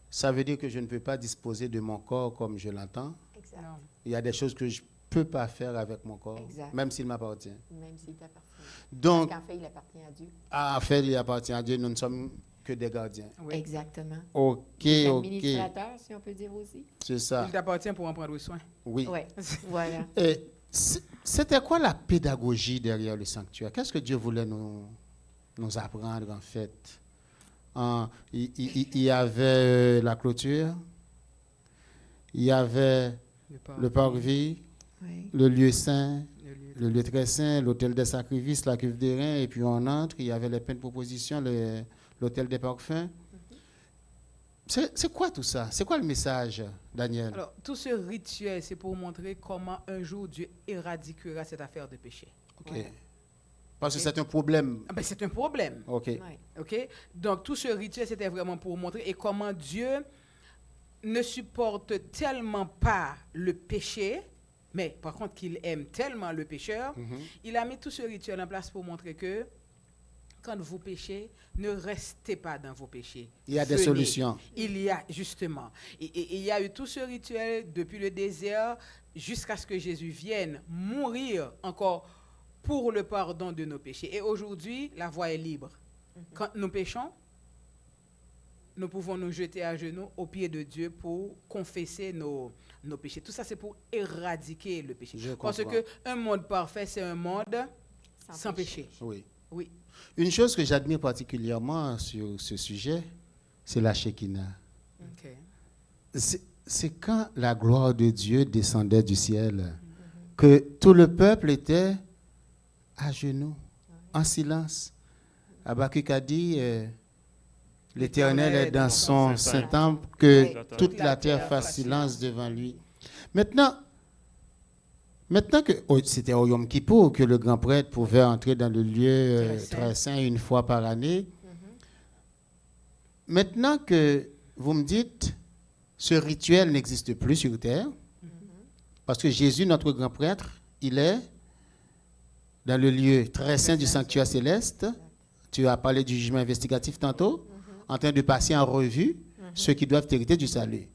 Ça veut dire que je ne peux pas disposer de mon corps comme je l'entends. Exact. Il y a des choses que je ne peux pas faire avec mon corps, Exact. même s'il m'appartient. Même s'il t'appartient. Donc, Parce qu'en fait, il appartient à Dieu. en fait, il appartient à Dieu. Nous ne sommes que des gardiens. Oui. Exactement. OK. L'administrateur, si on peut dire aussi. C'est ça. Il t'appartient pour en prendre soin. Oui. Oui, voilà. Et c'était quoi la pédagogie derrière le sanctuaire? Qu'est-ce que Dieu voulait nous apprendre, en fait? Il y avait la clôture, il y avait le parvis, Oui. le lieu saint, le lieu très saint, l'hôtel des sacrifices, la cuve des reins, et puis on entre, il y avait les pains de proposition, l'hôtel des parfums. C'est quoi tout ça? C'est quoi le message, Daniel? Alors, tout ce rituel, c'est pour montrer comment un jour Dieu éradiquera cette affaire de péché. OK. Voilà. Parce que c'est un problème. Ah ben, c'est un problème. OK. Oui. OK? Donc, tout ce rituel, c'était vraiment pour montrer et comment Dieu ne supporte tellement pas le péché, mais par contre qu'il aime tellement le pécheur, il a mis tout ce rituel en place pour montrer que quand vous péchez, ne restez pas dans vos péchés. Il y a des Venez. solutions. Il y a, justement. Et il y a eu tout ce rituel depuis le désert jusqu'à ce que Jésus vienne mourir encore pour le pardon de nos péchés. Et aujourd'hui, la voie est libre. Quand nous péchons, nous pouvons nous jeter à genoux au pied de Dieu pour confesser nos péchés. Tout ça, c'est pour éradiquer le péché. Je Parce comprends. qu'un monde parfait, c'est un monde sans péché. Oui. Oui. Une chose que j'admire particulièrement sur ce sujet, c'est la Shekinah. OK. C'est quand la gloire de Dieu descendait du ciel, que tout le peuple était à genoux, en silence, Habakkuk a dit l'Éternel est dans son Saint saint temple. temple, que Oui. toute la terre fasse silence devant lui. Maintenant que c'était au Yom Kippour que le grand prêtre pouvait entrer dans le lieu très saint une fois par année. Maintenant que vous me dites ce rituel n'existe plus sur terre, parce que Jésus, notre grand prêtre, il est dans le lieu très saint du sanctuaire céleste. Tu as parlé du jugement investigatif tantôt, en train de passer en revue ceux qui doivent hériter du salut.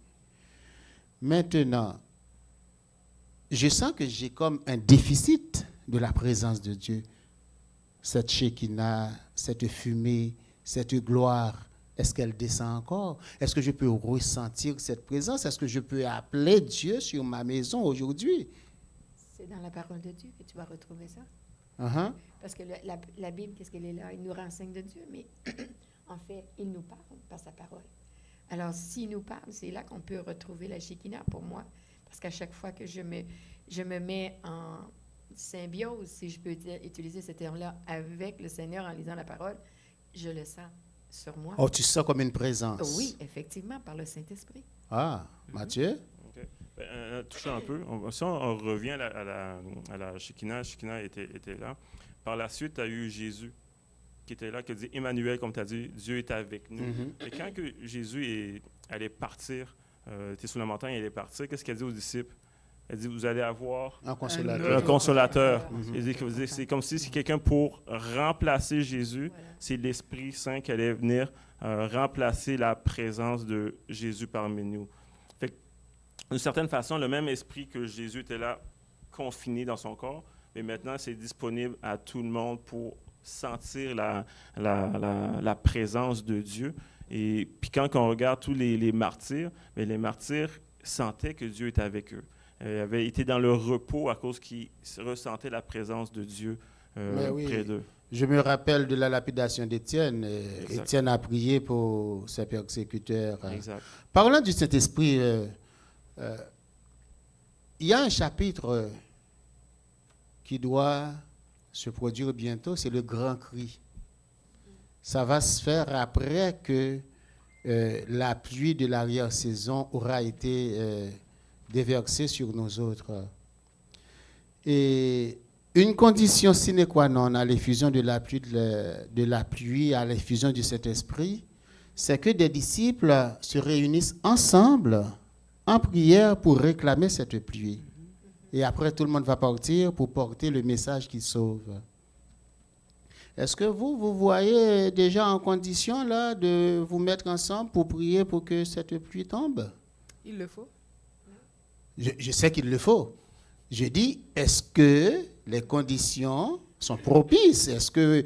Maintenant, je sens que j'ai comme un déficit de la présence de Dieu. Cette Shekinah, cette fumée, cette gloire, est-ce qu'elle descend encore? Est-ce que je peux ressentir cette présence? Est-ce que je peux appeler Dieu sur ma maison aujourd'hui? C'est dans la parole de Dieu que tu vas retrouver ça. Uh-huh. Parce que la Bible, qu'est-ce qu'elle est là? Il nous renseigne de Dieu, mais en fait, il nous parle par sa parole. Alors, s'il nous parle, c'est là qu'on peut retrouver la Shekinah pour moi. Parce qu'à chaque fois que je me mets en symbiose, si je peux utiliser ce terme-là, avec le Seigneur en lisant la parole, je le sens sur moi. Oh, tu sens comme une présence. Oui, effectivement, par le Saint-Esprit. Ah, Mathieu? OK. Touchons un peu. Si on revient à la Shekinah, Shekinah était là. Par la suite, tu as eu Jésus qui était là, qui dit Emmanuel, comme tu as dit, Dieu est avec nous. Et quand que Jésus allait partir, était sur la montagne, il allait partir, qu'est-ce qu'il a dit aux disciples? Il dit, vous allez avoir Un consolateur. un consolateur. Mhm. Il dit, c'est comme si c'est quelqu'un pour remplacer Jésus. Voilà. C'est l'Esprit Saint qui allait venir remplacer la présence de Jésus parmi nous. Fait que, d'une certaine façon, le même esprit que Jésus était là, confiné dans son corps, mais maintenant, c'est disponible à tout le monde pour sentir la présence de Dieu. Et puis quand on regarde tous les martyrs, mais les martyrs sentaient que Dieu était avec eux. Ils avaient été dans le repos à cause qu'ils ressentaient la présence de Dieu Oui. près d'eux. Je me rappelle de la lapidation d'Étienne. Exact. Étienne a prié pour ses persécuteurs. Exact. Parlant du Saint-Esprit, il y a un chapitre qui doit se produire bientôt, c'est le grand cri. Ça va se faire après que la pluie de l'arrière-saison aura été déversée sur nous autres. Et une condition sine qua non à l'effusion de la pluie, à l'effusion du Saint-Esprit, c'est que des disciples se réunissent ensemble en prière pour réclamer cette pluie. Et après, tout le monde va partir pour porter le message qui sauve. Est-ce que vous voyez déjà en condition là de vous mettre ensemble pour prier pour que cette pluie tombe? Il le faut. Je sais qu'il le faut. Je dis, est-ce que les conditions sont propices? Est-ce que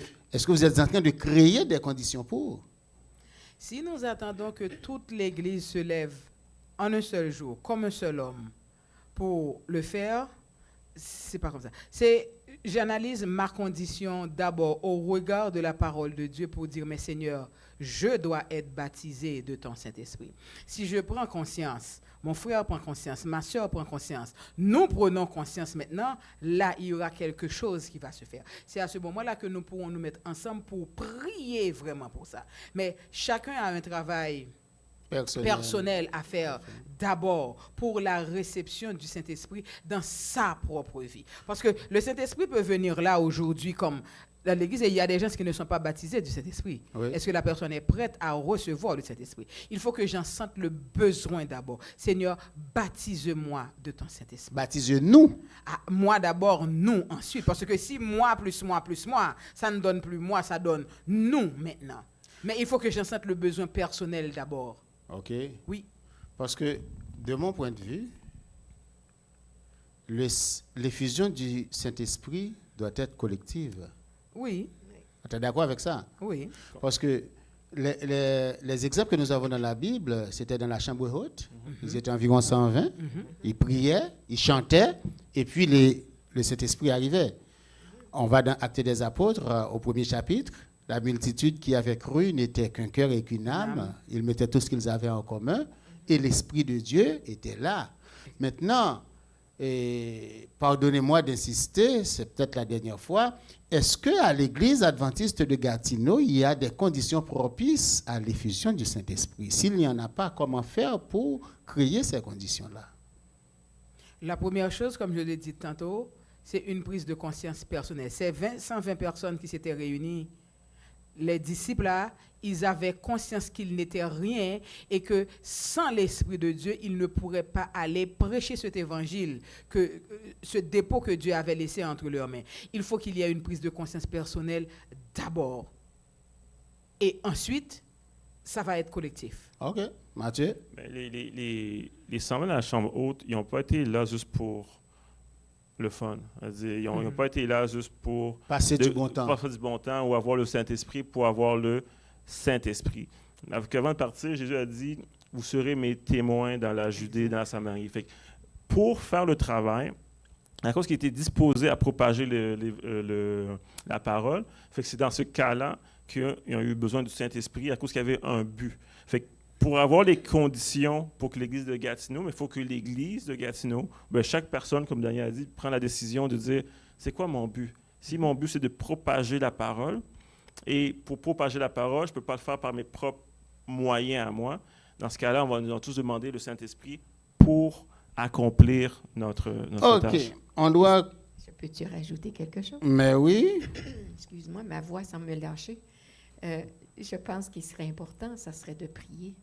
vous êtes en train de créer des conditions pour? Si nous attendons que toute l'Église se lève en un seul jour, comme un seul homme, pour le faire, c'est pas comme ça. J'analyse ma condition d'abord au regard de la parole de Dieu pour dire, mais Seigneur, je dois être baptisé de ton Saint-Esprit. Si je prends conscience, mon frère prend conscience, ma soeur prend conscience, nous prenons conscience maintenant, là, il y aura quelque chose qui va se faire. C'est à ce moment-là que nous pourrons nous mettre ensemble pour prier vraiment pour ça. Mais chacun a un travail personnel à faire d'abord pour la réception du Saint-Esprit dans sa propre vie. Parce que le Saint-Esprit peut venir là aujourd'hui comme dans l'Église et il y a des gens qui ne sont pas baptisés du Saint-Esprit. Oui. Est-ce que la personne est prête à recevoir le Saint-Esprit? Il faut que j'en sente le besoin d'abord. Seigneur, baptise-moi de ton Saint-Esprit. Baptise-nous. Moi d'abord, nous ensuite. Parce que si moi, ça ne donne plus moi, ça donne nous maintenant. Mais il faut que j'en sente le besoin personnel d'abord. OK. Oui. Parce que, de mon point de vue, l'effusion du Saint-Esprit doit être collective. Oui. Tu es d'accord avec ça? Oui. Parce que les exemples que nous avons dans la Bible, c'était dans la chambre haute. Ils étaient environ 120. Ils priaient, ils chantaient, et puis le Saint-Esprit arrivait. On va dans Actes des Apôtres, au premier chapitre. La multitude qui avait cru n'était qu'un cœur et qu'une âme. Ils mettaient tout ce qu'ils avaient en commun. Et l'Esprit de Dieu était là. Maintenant, et pardonnez-moi d'insister, c'est peut-être la dernière fois, est-ce qu'à l'Église adventiste de Gatineau, il y a des conditions propices à l'effusion du Saint-Esprit? S'il n'y en a pas, comment faire pour créer ces conditions-là? La première chose, comme je l'ai dit tantôt, c'est une prise de conscience personnelle. Ces 120 personnes qui s'étaient réunies, les disciples là, ils avaient conscience qu'ils n'étaient rien et que sans l'Esprit de Dieu, ils ne pourraient pas aller prêcher cet évangile, ce dépôt que Dieu avait laissé entre leurs mains. Il faut qu'il y ait une prise de conscience personnelle d'abord. Et ensuite, ça va être collectif. OK. Mathieu? Ben, les 100 000 à la chambre haute, ils n'ont pas été là juste pour le fun. C'est-à-dire, ils n'ont pas été là juste pour Passer du bon temps. passer du bon temps ou avoir le Saint-Esprit pour avoir le Saint-Esprit. Avant de partir, Jésus a dit, vous serez mes témoins dans la Judée, dans la Samarie. Fait que pour faire le travail, à cause qu'il était disposé à propager la parole, fait que c'est dans ce cas-là qu'ils ont eu besoin du Saint-Esprit à cause qu'il y avait un but. Fait que pour avoir les conditions pour que l'Église de Gatineau, mais il faut que l'Église de Gatineau, ben chaque personne, comme Daniel a dit, prend la décision de dire, c'est quoi mon but? Si mon but, c'est de propager la parole, et pour propager la parole, je ne peux pas le faire par mes propres moyens à moi, dans ce cas-là, on va nous tous demander le Saint-Esprit pour accomplir notre tâche. OK. On doit... Peux-tu rajouter quelque chose? Mais oui. Excuse-moi, ma voix semble me lâcher. Je pense qu'il serait important, ça serait de prier,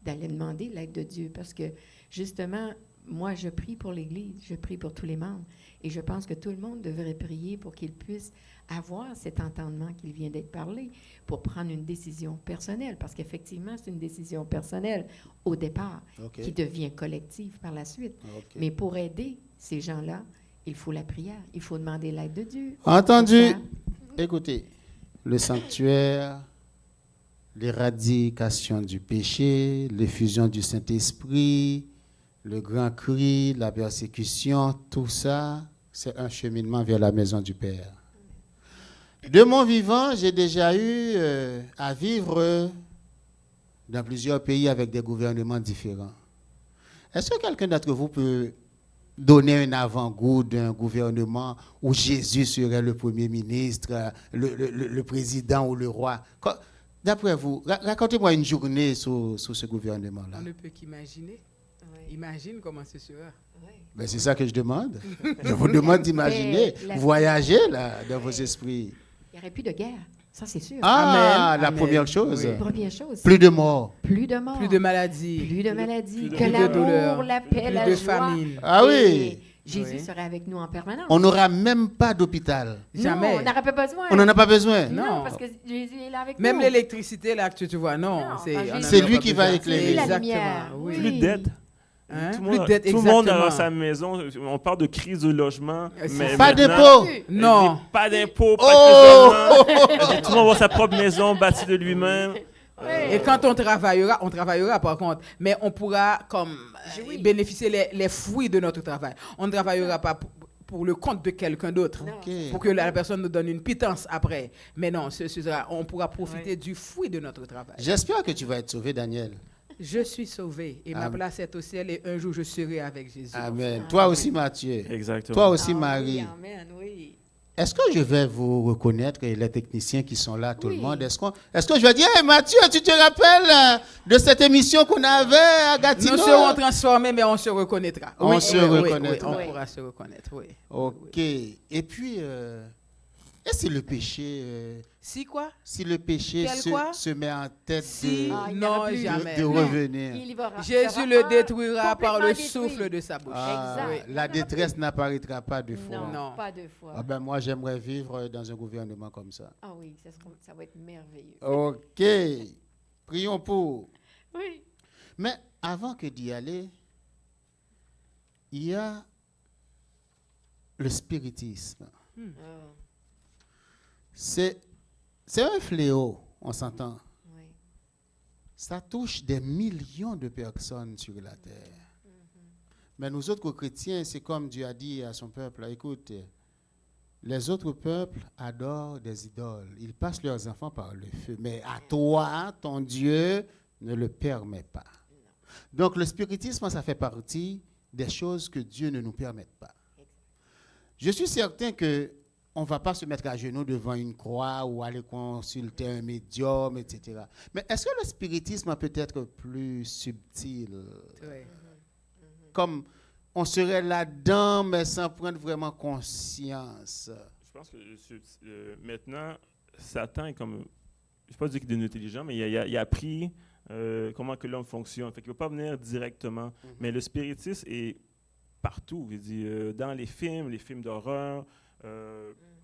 d'aller demander l'aide de Dieu, parce que justement, moi, je prie pour l'Église, je prie pour tous les membres, et je pense que tout le monde devrait prier pour qu'il puisse avoir cet entendement qu'il vient d'être parlé, pour prendre une décision personnelle, parce qu'effectivement, c'est une décision personnelle au départ, OK. qui devient collective par la suite. OK. Mais pour aider ces gens-là, il faut la prière, il faut demander l'aide de Dieu. Entendu. Pour ça. Écoutez, le sanctuaire, l'éradication du péché, l'effusion du Saint-Esprit, le grand cri, la persécution, tout ça, c'est un cheminement vers la maison du Père. De mon vivant, j'ai déjà eu à vivre dans plusieurs pays avec des gouvernements différents. Est-ce que quelqu'un d'entre vous peut donner un avant-goût d'un gouvernement où Jésus serait le premier ministre, le président ou le roi? D'après vous, racontez-moi une journée sous ce gouvernement-là. On ne peut qu'imaginer. Oui. Imagine comment ce sera. Oui. Ben, c'est ça que je demande. Je vous demande d'imaginer, voyager là, dans vos esprits. Il n'y aurait plus de guerre, ça c'est sûr. Ah, Amen. la Amen. première chose. Oui. Première chose. Plus de morts. Plus de morts. Plus de maladies. Plus de maladies. plus de- Que plus de l'amour, douleur, la paix, plus la de joie. famine. Ah oui. Et Jésus Oui. serait avec nous en permanence. On n'aura même pas d'hôpital. Jamais. Non, on n'aurait pas besoin. On n'en a pas besoin. Non, Non. parce que Jésus est là avec Même nous. l'électricité là que tu vois, non. Non, c'est pas on Jésus. en C'est a lui pas qui va besoin. éclairer. C'est la Exactement, lumière. oui. Plus de dettes. Hein? Tout Plus le de dette, monde exactement. dans sa maison, on parle de crise de logement, C'est mais Pas maintenant, d'impôt. Non. pas d'impôt, pas Oh! de crise de logement. Tout le monde va sa propre maison bâtie de lui-même. Et quand on travaillera par contre, mais on pourra comme bénéficier les fruits de notre travail. On ne travaillera pas pour le compte de quelqu'un d'autre, Non. OK. pour que la personne nous donne une pitance après. Mais non, on pourra profiter du fruit de notre travail. J'espère que tu vas être sauvé, Daniel. Je suis sauvé et ma Amen. place est au ciel et un jour je serai avec Jésus. Amen. Toi aussi, Mathieu. Exactement. Toi aussi, Ah Marie. Oui, amen, oui. Est-ce que je vais vous reconnaître, et les techniciens qui sont là, tout Oui. le monde? Est-ce que je vais dire, hey, Mathieu, tu te rappelles de cette émission qu'on avait à Gatineau? Nous serons transformés, mais on se reconnaîtra. On se reconnaîtra. on pourra se reconnaître, oui. OK. Et puis, et si le péché, Si quoi? si le péché Quel quoi? se met en tête Si, Ah, il n'y non, aura plus. jamais. de non. revenir? Il y va- Jésus sera le détruira par le complètement souffle détruit. de sa bouche. Ah, Exact. la détresse n'apparaîtra pas deux fois. Non, Non. pas deux fois. Ah ben moi, j'aimerais vivre dans un gouvernement comme ça. Ah oui, ça va être merveilleux. OK. Prions pour. Oui. Mais avant que d'y aller, il y a le spiritisme. Ah. C'est un fléau, on s'entend. Oui. Ça touche des millions de personnes sur la terre. Mais nous autres chrétiens, c'est comme Dieu a dit à son peuple, écoute, les autres peuples adorent des idoles. Ils passent leurs enfants par le feu. Mais à toi, ton Dieu ne le permet pas. Donc le spiritisme, ça fait partie des choses que Dieu ne nous permet pas. Je suis certain que on ne va pas se mettre à genoux devant une croix ou aller consulter un médium, etc. Mais est-ce que le spiritisme peut être plus subtil? Ouais. Comme on serait là-dedans, mais sans prendre vraiment conscience. Je pense que maintenant, Satan est comme, je ne vais pas dire qu'il est devenu intelligent, mais il a appris comment que l'homme fonctionne. Fait qu'il ne va pas venir directement. Mais le spiritisme est partout. Je dis, dans les films d'horreur,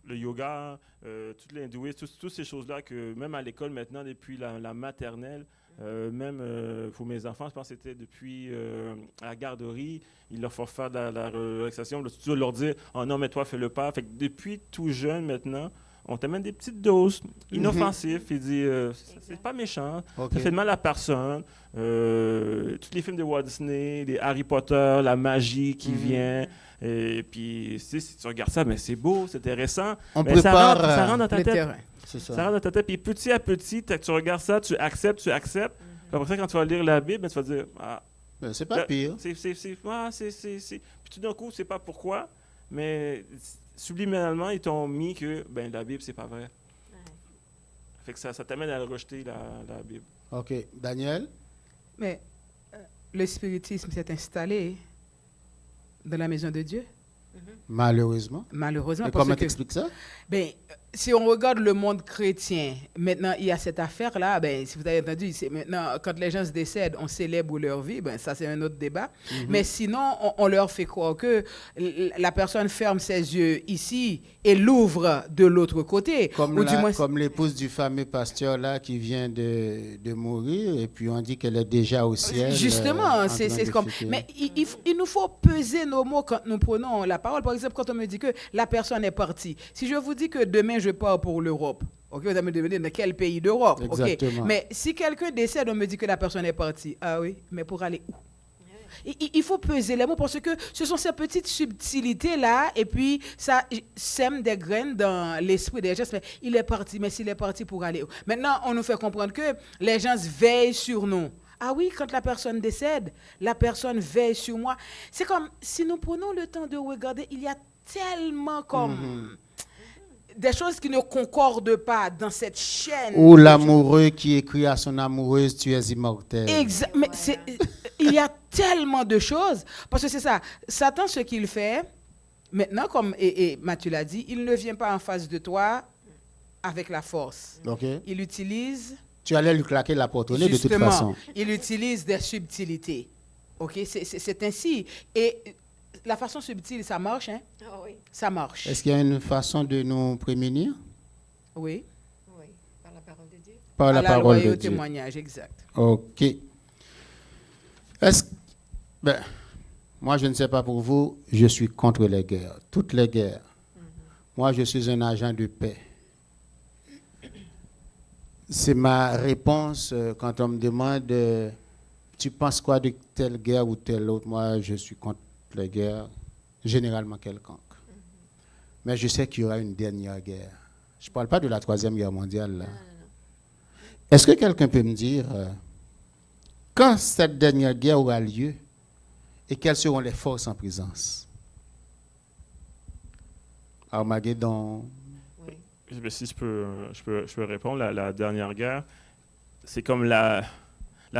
le yoga, tout l'hindouisme, toutes ces choses-là que même à l'école maintenant, depuis la maternelle, même pour mes enfants, je pense que c'était depuis à la garderie, ils leur font faire de la relaxation, toujours leur dire « Oh non, mais toi, fais-le pas ». Fait que depuis tout jeune maintenant, on t'amène des petites doses inoffensives. Il dit c'est pas méchant, ça fait de mal à personne. Tous les films de Walt Disney, les Harry Potter, la magie qui vient. Et puis, si tu regardes ça, mais c'est beau, c'est intéressant. On mais prépare ça rentre dans ta Le tête. terrain. C'est ça. Ça rentre dans ta tête. Puis petit à petit, tu regardes ça, tu acceptes. Puis après ça, quand tu vas lire la Bible, tu vas dire ah, Ben, c'est pas pire. c'est. Puis tout d'un coup, c'est pas pourquoi, mais subliminalement, ils t'ont mis que la Bible, c'est pas vrai. Fait que ça t'amène à rejeter la Bible. OK. Daniel? Mais le spiritisme s'est installé dans la maison de Dieu, Malheureusement. malheureusement. Et Parce comment que, t'expliques ça? si on regarde le monde chrétien, maintenant, il y a cette affaire-là. Si vous avez entendu, c'est maintenant, quand les gens se décèdent, on célèbre leur vie. Ça, c'est un autre débat. Mais sinon, on leur fait croire que la personne ferme ses yeux ici et l'ouvre de l'autre côté. Comme l'épouse du fameux pasteur là qui vient de mourir et puis on dit qu'elle est déjà au ciel. Justement, c'est comme. Mais il nous faut peser nos mots quand nous prenons la parole. Par exemple, quand on me dit que la personne est partie. Si je vous dis que demain je pars pour l'Europe, ok, vous allez me demander dans quel pays d'Europe, ok. Exactement. Mais si quelqu'un décède, on me dit que la personne est partie. Ah oui, mais pour aller où? Il faut peser les mots parce que ce sont ces petites subtilités-là et puis ça sème des graines dans l'esprit des gens. Mais il est parti, mais s'il est parti pour aller où? Maintenant, on nous fait comprendre que les gens veillent sur nous. Ah oui, quand la personne décède, la personne veille sur moi. C'est comme si nous prenons le temps de regarder, il y a tellement comme des choses qui ne concordent pas dans cette chaîne. Ou l'amoureux qui écrit à son amoureuse, tu es immortel. Exact. Mais il y a tellement de choses. Parce que c'est ça. Satan, ce qu'il fait, maintenant, comme et Mathieu l'a dit, il ne vient pas en face de toi avec la force. Okay. Il utilise... Tu allais lui claquer la porte au nez de toute Justement, façon. il utilise des subtilités. OK? C'est ainsi. Et la façon subtile, ça marche, hein? Ah oui, Ça marche. Est-ce qu'il y a une façon de nous prémunir? Oui. oui, par la parole de Dieu. Par la À parole loi et de au Dieu. témoignage, exact. OK. Moi, je ne sais pas pour vous, je suis contre les guerres, toutes les guerres. Moi, je suis un agent de paix. C'est ma réponse quand on me demande tu penses quoi de telle guerre ou telle autre. Moi, je suis contre les guerres, généralement quelconques. Mais je sais qu'il y aura une dernière guerre. Je ne parle pas de la Troisième Guerre mondiale. Là. Est-ce que quelqu'un peut me dire quand cette dernière guerre aura lieu et quelles seront les forces en présence? Armageddon. Oui. Si je peux répondre, la dernière guerre, c'est comme la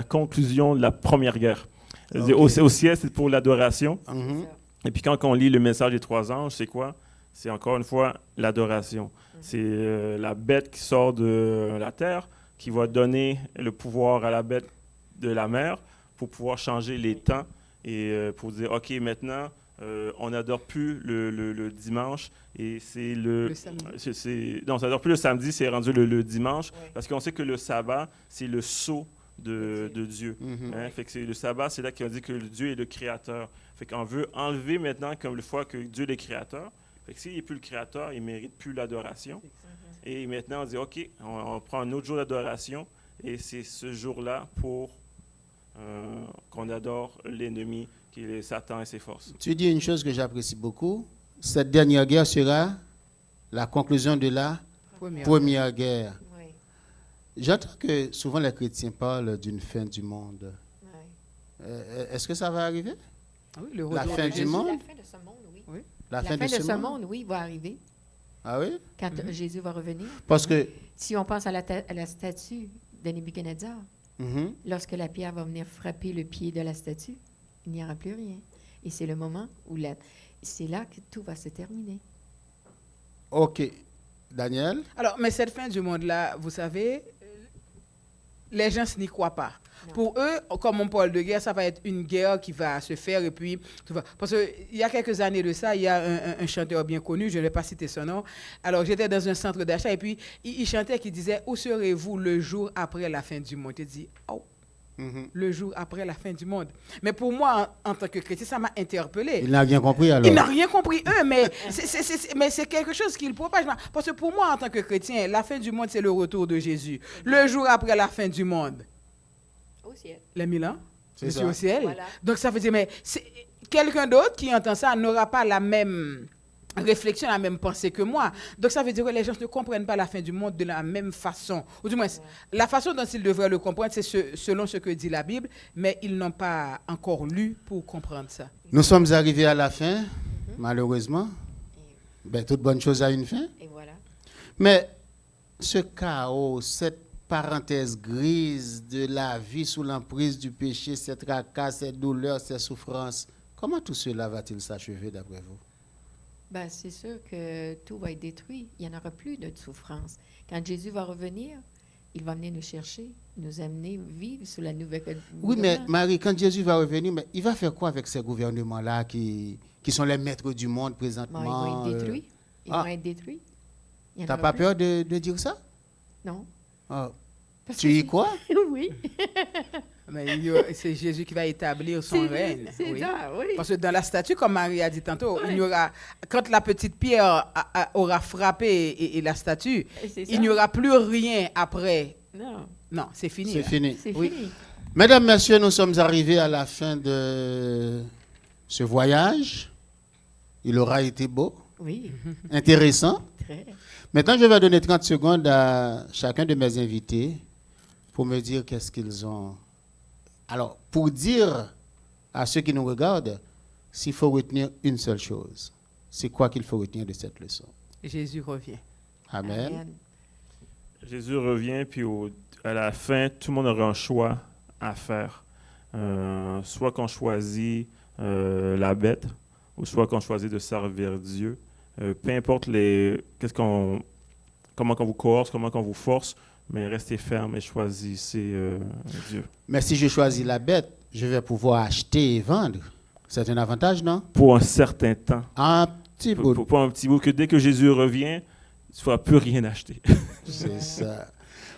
conclusion de la première guerre. Okay. Au ciel, c'est pour l'adoration. Mhm. Et puis quand on lit le message des 3 anges, c'est quoi? C'est encore une fois l'adoration. C'est la bête qui sort de la terre, qui va donner le pouvoir à la bête de la mer pour pouvoir changer les temps et pour dire, OK, maintenant, on n'adore plus le dimanche et c'est Le samedi. Non, ça n'adore plus le samedi, c'est rendu le dimanche Oui. parce qu'on sait que le sabbat, c'est le sceau de Dieu. Mhm. Hein? Fait que c'est le sabbat, c'est là qu'on dit que Dieu est le créateur. Fait qu'on veut enlever maintenant comme le fois que Dieu est le créateur. Fait que s'il n'est plus le créateur, il ne mérite plus l'adoration. Et maintenant, on dit, OK, on prend un autre jour d'adoration et c'est ce jour-là pour qu'on adore l'ennemi qui est Satan et ses forces. Tu dis une chose que j'apprécie beaucoup. Cette dernière guerre sera la conclusion de la première guerre. Oui. J'entends que souvent les chrétiens parlent d'une fin du monde. Oui. Est-ce que ça va arriver? Oui, le La retour fin de du Jésus. monde? La fin de ce monde, oui. Oui. La La fin de ce monde? oui, va arriver Ah oui? quand Jésus va revenir. Parce que... Si on pense à la statue de Nebuchadnezzar, Mhm. lorsque la pierre va venir frapper le pied de la statue, il n'y aura plus rien. Et c'est le moment où c'est là que tout va se terminer. OK. Daniel? Alors, mais cette fin du monde-là, vous savez, les gens n'y croient pas. Non. Pour eux, comme on parle de guerre, ça va être une guerre qui va se faire et puis tout va. Parce qu'il y a quelques années de ça, il y a un chanteur bien connu, je ne vais pas citer son nom. Alors j'étais dans un centre d'achat et puis il chantait, qui disait « Où serez-vous le jour après la fin du monde ?» Il dit « Oh, Mhm. le jour après la fin du monde. » Mais pour moi, en tant que chrétien, ça m'a interpellé. Il n'a rien compris alors? Il n'a rien compris, eux, mais c'est quelque chose qu'ils propagent. Parce que pour moi, en tant que chrétien, la fin du monde, c'est le retour de Jésus. Le jour après la fin du monde. Au ciel. Les 1000 ans, C'est je ça. suis au ciel. Voilà. Donc ça veut dire, mais quelqu'un d'autre qui entend ça n'aura pas la même réflexion, la même pensée que moi. Donc ça veut dire que les gens ne comprennent pas la fin du monde de la même façon. Ou du moins, la façon dont ils devraient le comprendre, c'est selon ce que dit la Bible, mais ils n'ont pas encore lu pour comprendre ça. Nous sommes arrivés à la fin, malheureusement. Ben, toute bonne chose a une fin. Et voilà. Mais ce chaos, cette parenthèse grise de la vie sous l'emprise du péché, cette tracas, cette douleur, cette souffrance, comment tout cela va-t-il s'achever d'après vous? Ben, c'est sûr que tout va être détruit. Il n'y en aura plus de souffrance. Quand Jésus va revenir, il va venir nous chercher, nous amener vivre sous la nouvelle. Oui, mais Marie, quand Jésus va revenir, mais il va faire quoi avec ces gouvernements-là qui sont les maîtres du monde Bon, présentement? ils vont être détruits. Ils ah. vont être détruits. Il y en T'as aura pas plus. peur de dire ça? Non. Ah. Parce Tu que y crois? Oui. Mais c'est Jésus qui va établir son règne. C'est Oui. ça, oui. Parce que dans la statue, comme Marie a dit tantôt, il y aura, quand la petite pierre aura frappé et la statue, C'est ça. il n'y aura plus rien après. Non, Non, c'est fini. C'est là. fini. c'est Oui. fini. Mesdames, Messieurs, nous sommes arrivés à la fin de ce voyage. Il aura été beau, Oui, intéressant. très. Maintenant, je vais donner 30 secondes à chacun de mes invités pour me dire qu'est-ce qu'ils ont. Alors, pour dire à ceux qui nous regardent, s'il faut retenir une seule chose, c'est quoi qu'il faut retenir de cette leçon? Jésus revient. Amen. Amen. Jésus revient, puis à la fin, tout le monde aura un choix à faire. Soit qu'on choisit la bête, ou soit qu'on choisit de servir Dieu. Peu importe comment qu'on vous coerce, comment qu'on vous force, mais restez ferme et choisissez Dieu. Mais si je choisis la bête, je vais pouvoir acheter et vendre. C'est un avantage, non? Pour un certain temps. Un petit bout. Pour un petit bout, que dès que Jésus revient, tu ne feras plus rien acheter. C'est ça.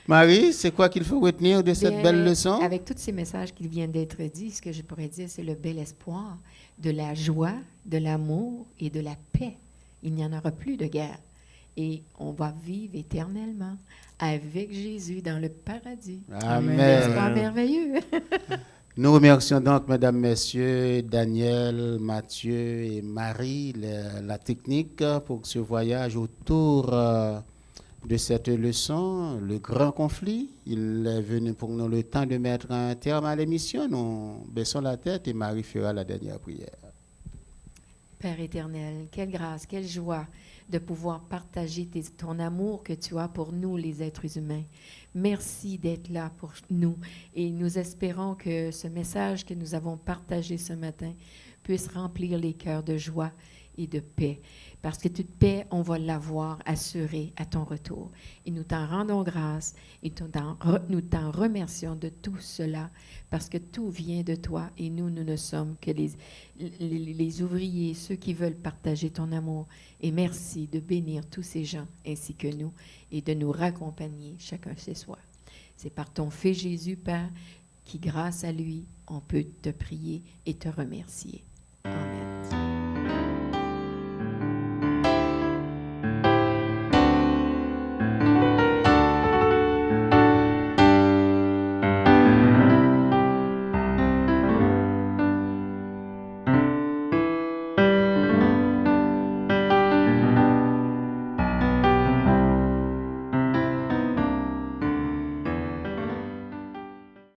Marie, c'est quoi qu'il faut retenir de cette Bien, belle leçon? Avec tous ces messages qui viennent d'être dits, ce que je pourrais dire, c'est le bel espoir de la joie, de l'amour et de la paix. Il n'y en aura plus de guerre. Et on va vivre éternellement avec Jésus dans le paradis. N'est-ce Amen. pas Amen. merveilleux? Nous remercions donc, mesdames, messieurs, Daniel, Mathieu et Marie, la technique pour ce voyage autour de cette leçon, le grand conflit. Il est venu pour nous le temps de mettre un terme à l'émission. Nous baissons la tête et Marie fera la dernière prière. Père éternel, quelle grâce, quelle joie de pouvoir partager ton amour que tu as pour nous, les êtres humains. Merci d'être là pour nous et nous espérons que ce message que nous avons partagé ce matin puisse remplir les cœurs de joie et de paix. Parce que toute paix, on va l'avoir assurée à ton retour. Et nous t'en rendons grâce et nous t'en remercions de tout cela parce que tout vient de toi et nous ne sommes que les ouvriers, ceux qui veulent partager ton amour. Et merci de bénir tous ces gens ainsi que nous et de nous raccompagner chacun chez soi. C'est par ton Fils Jésus, Père, qui grâce à lui, on peut te prier et te remercier. Amen.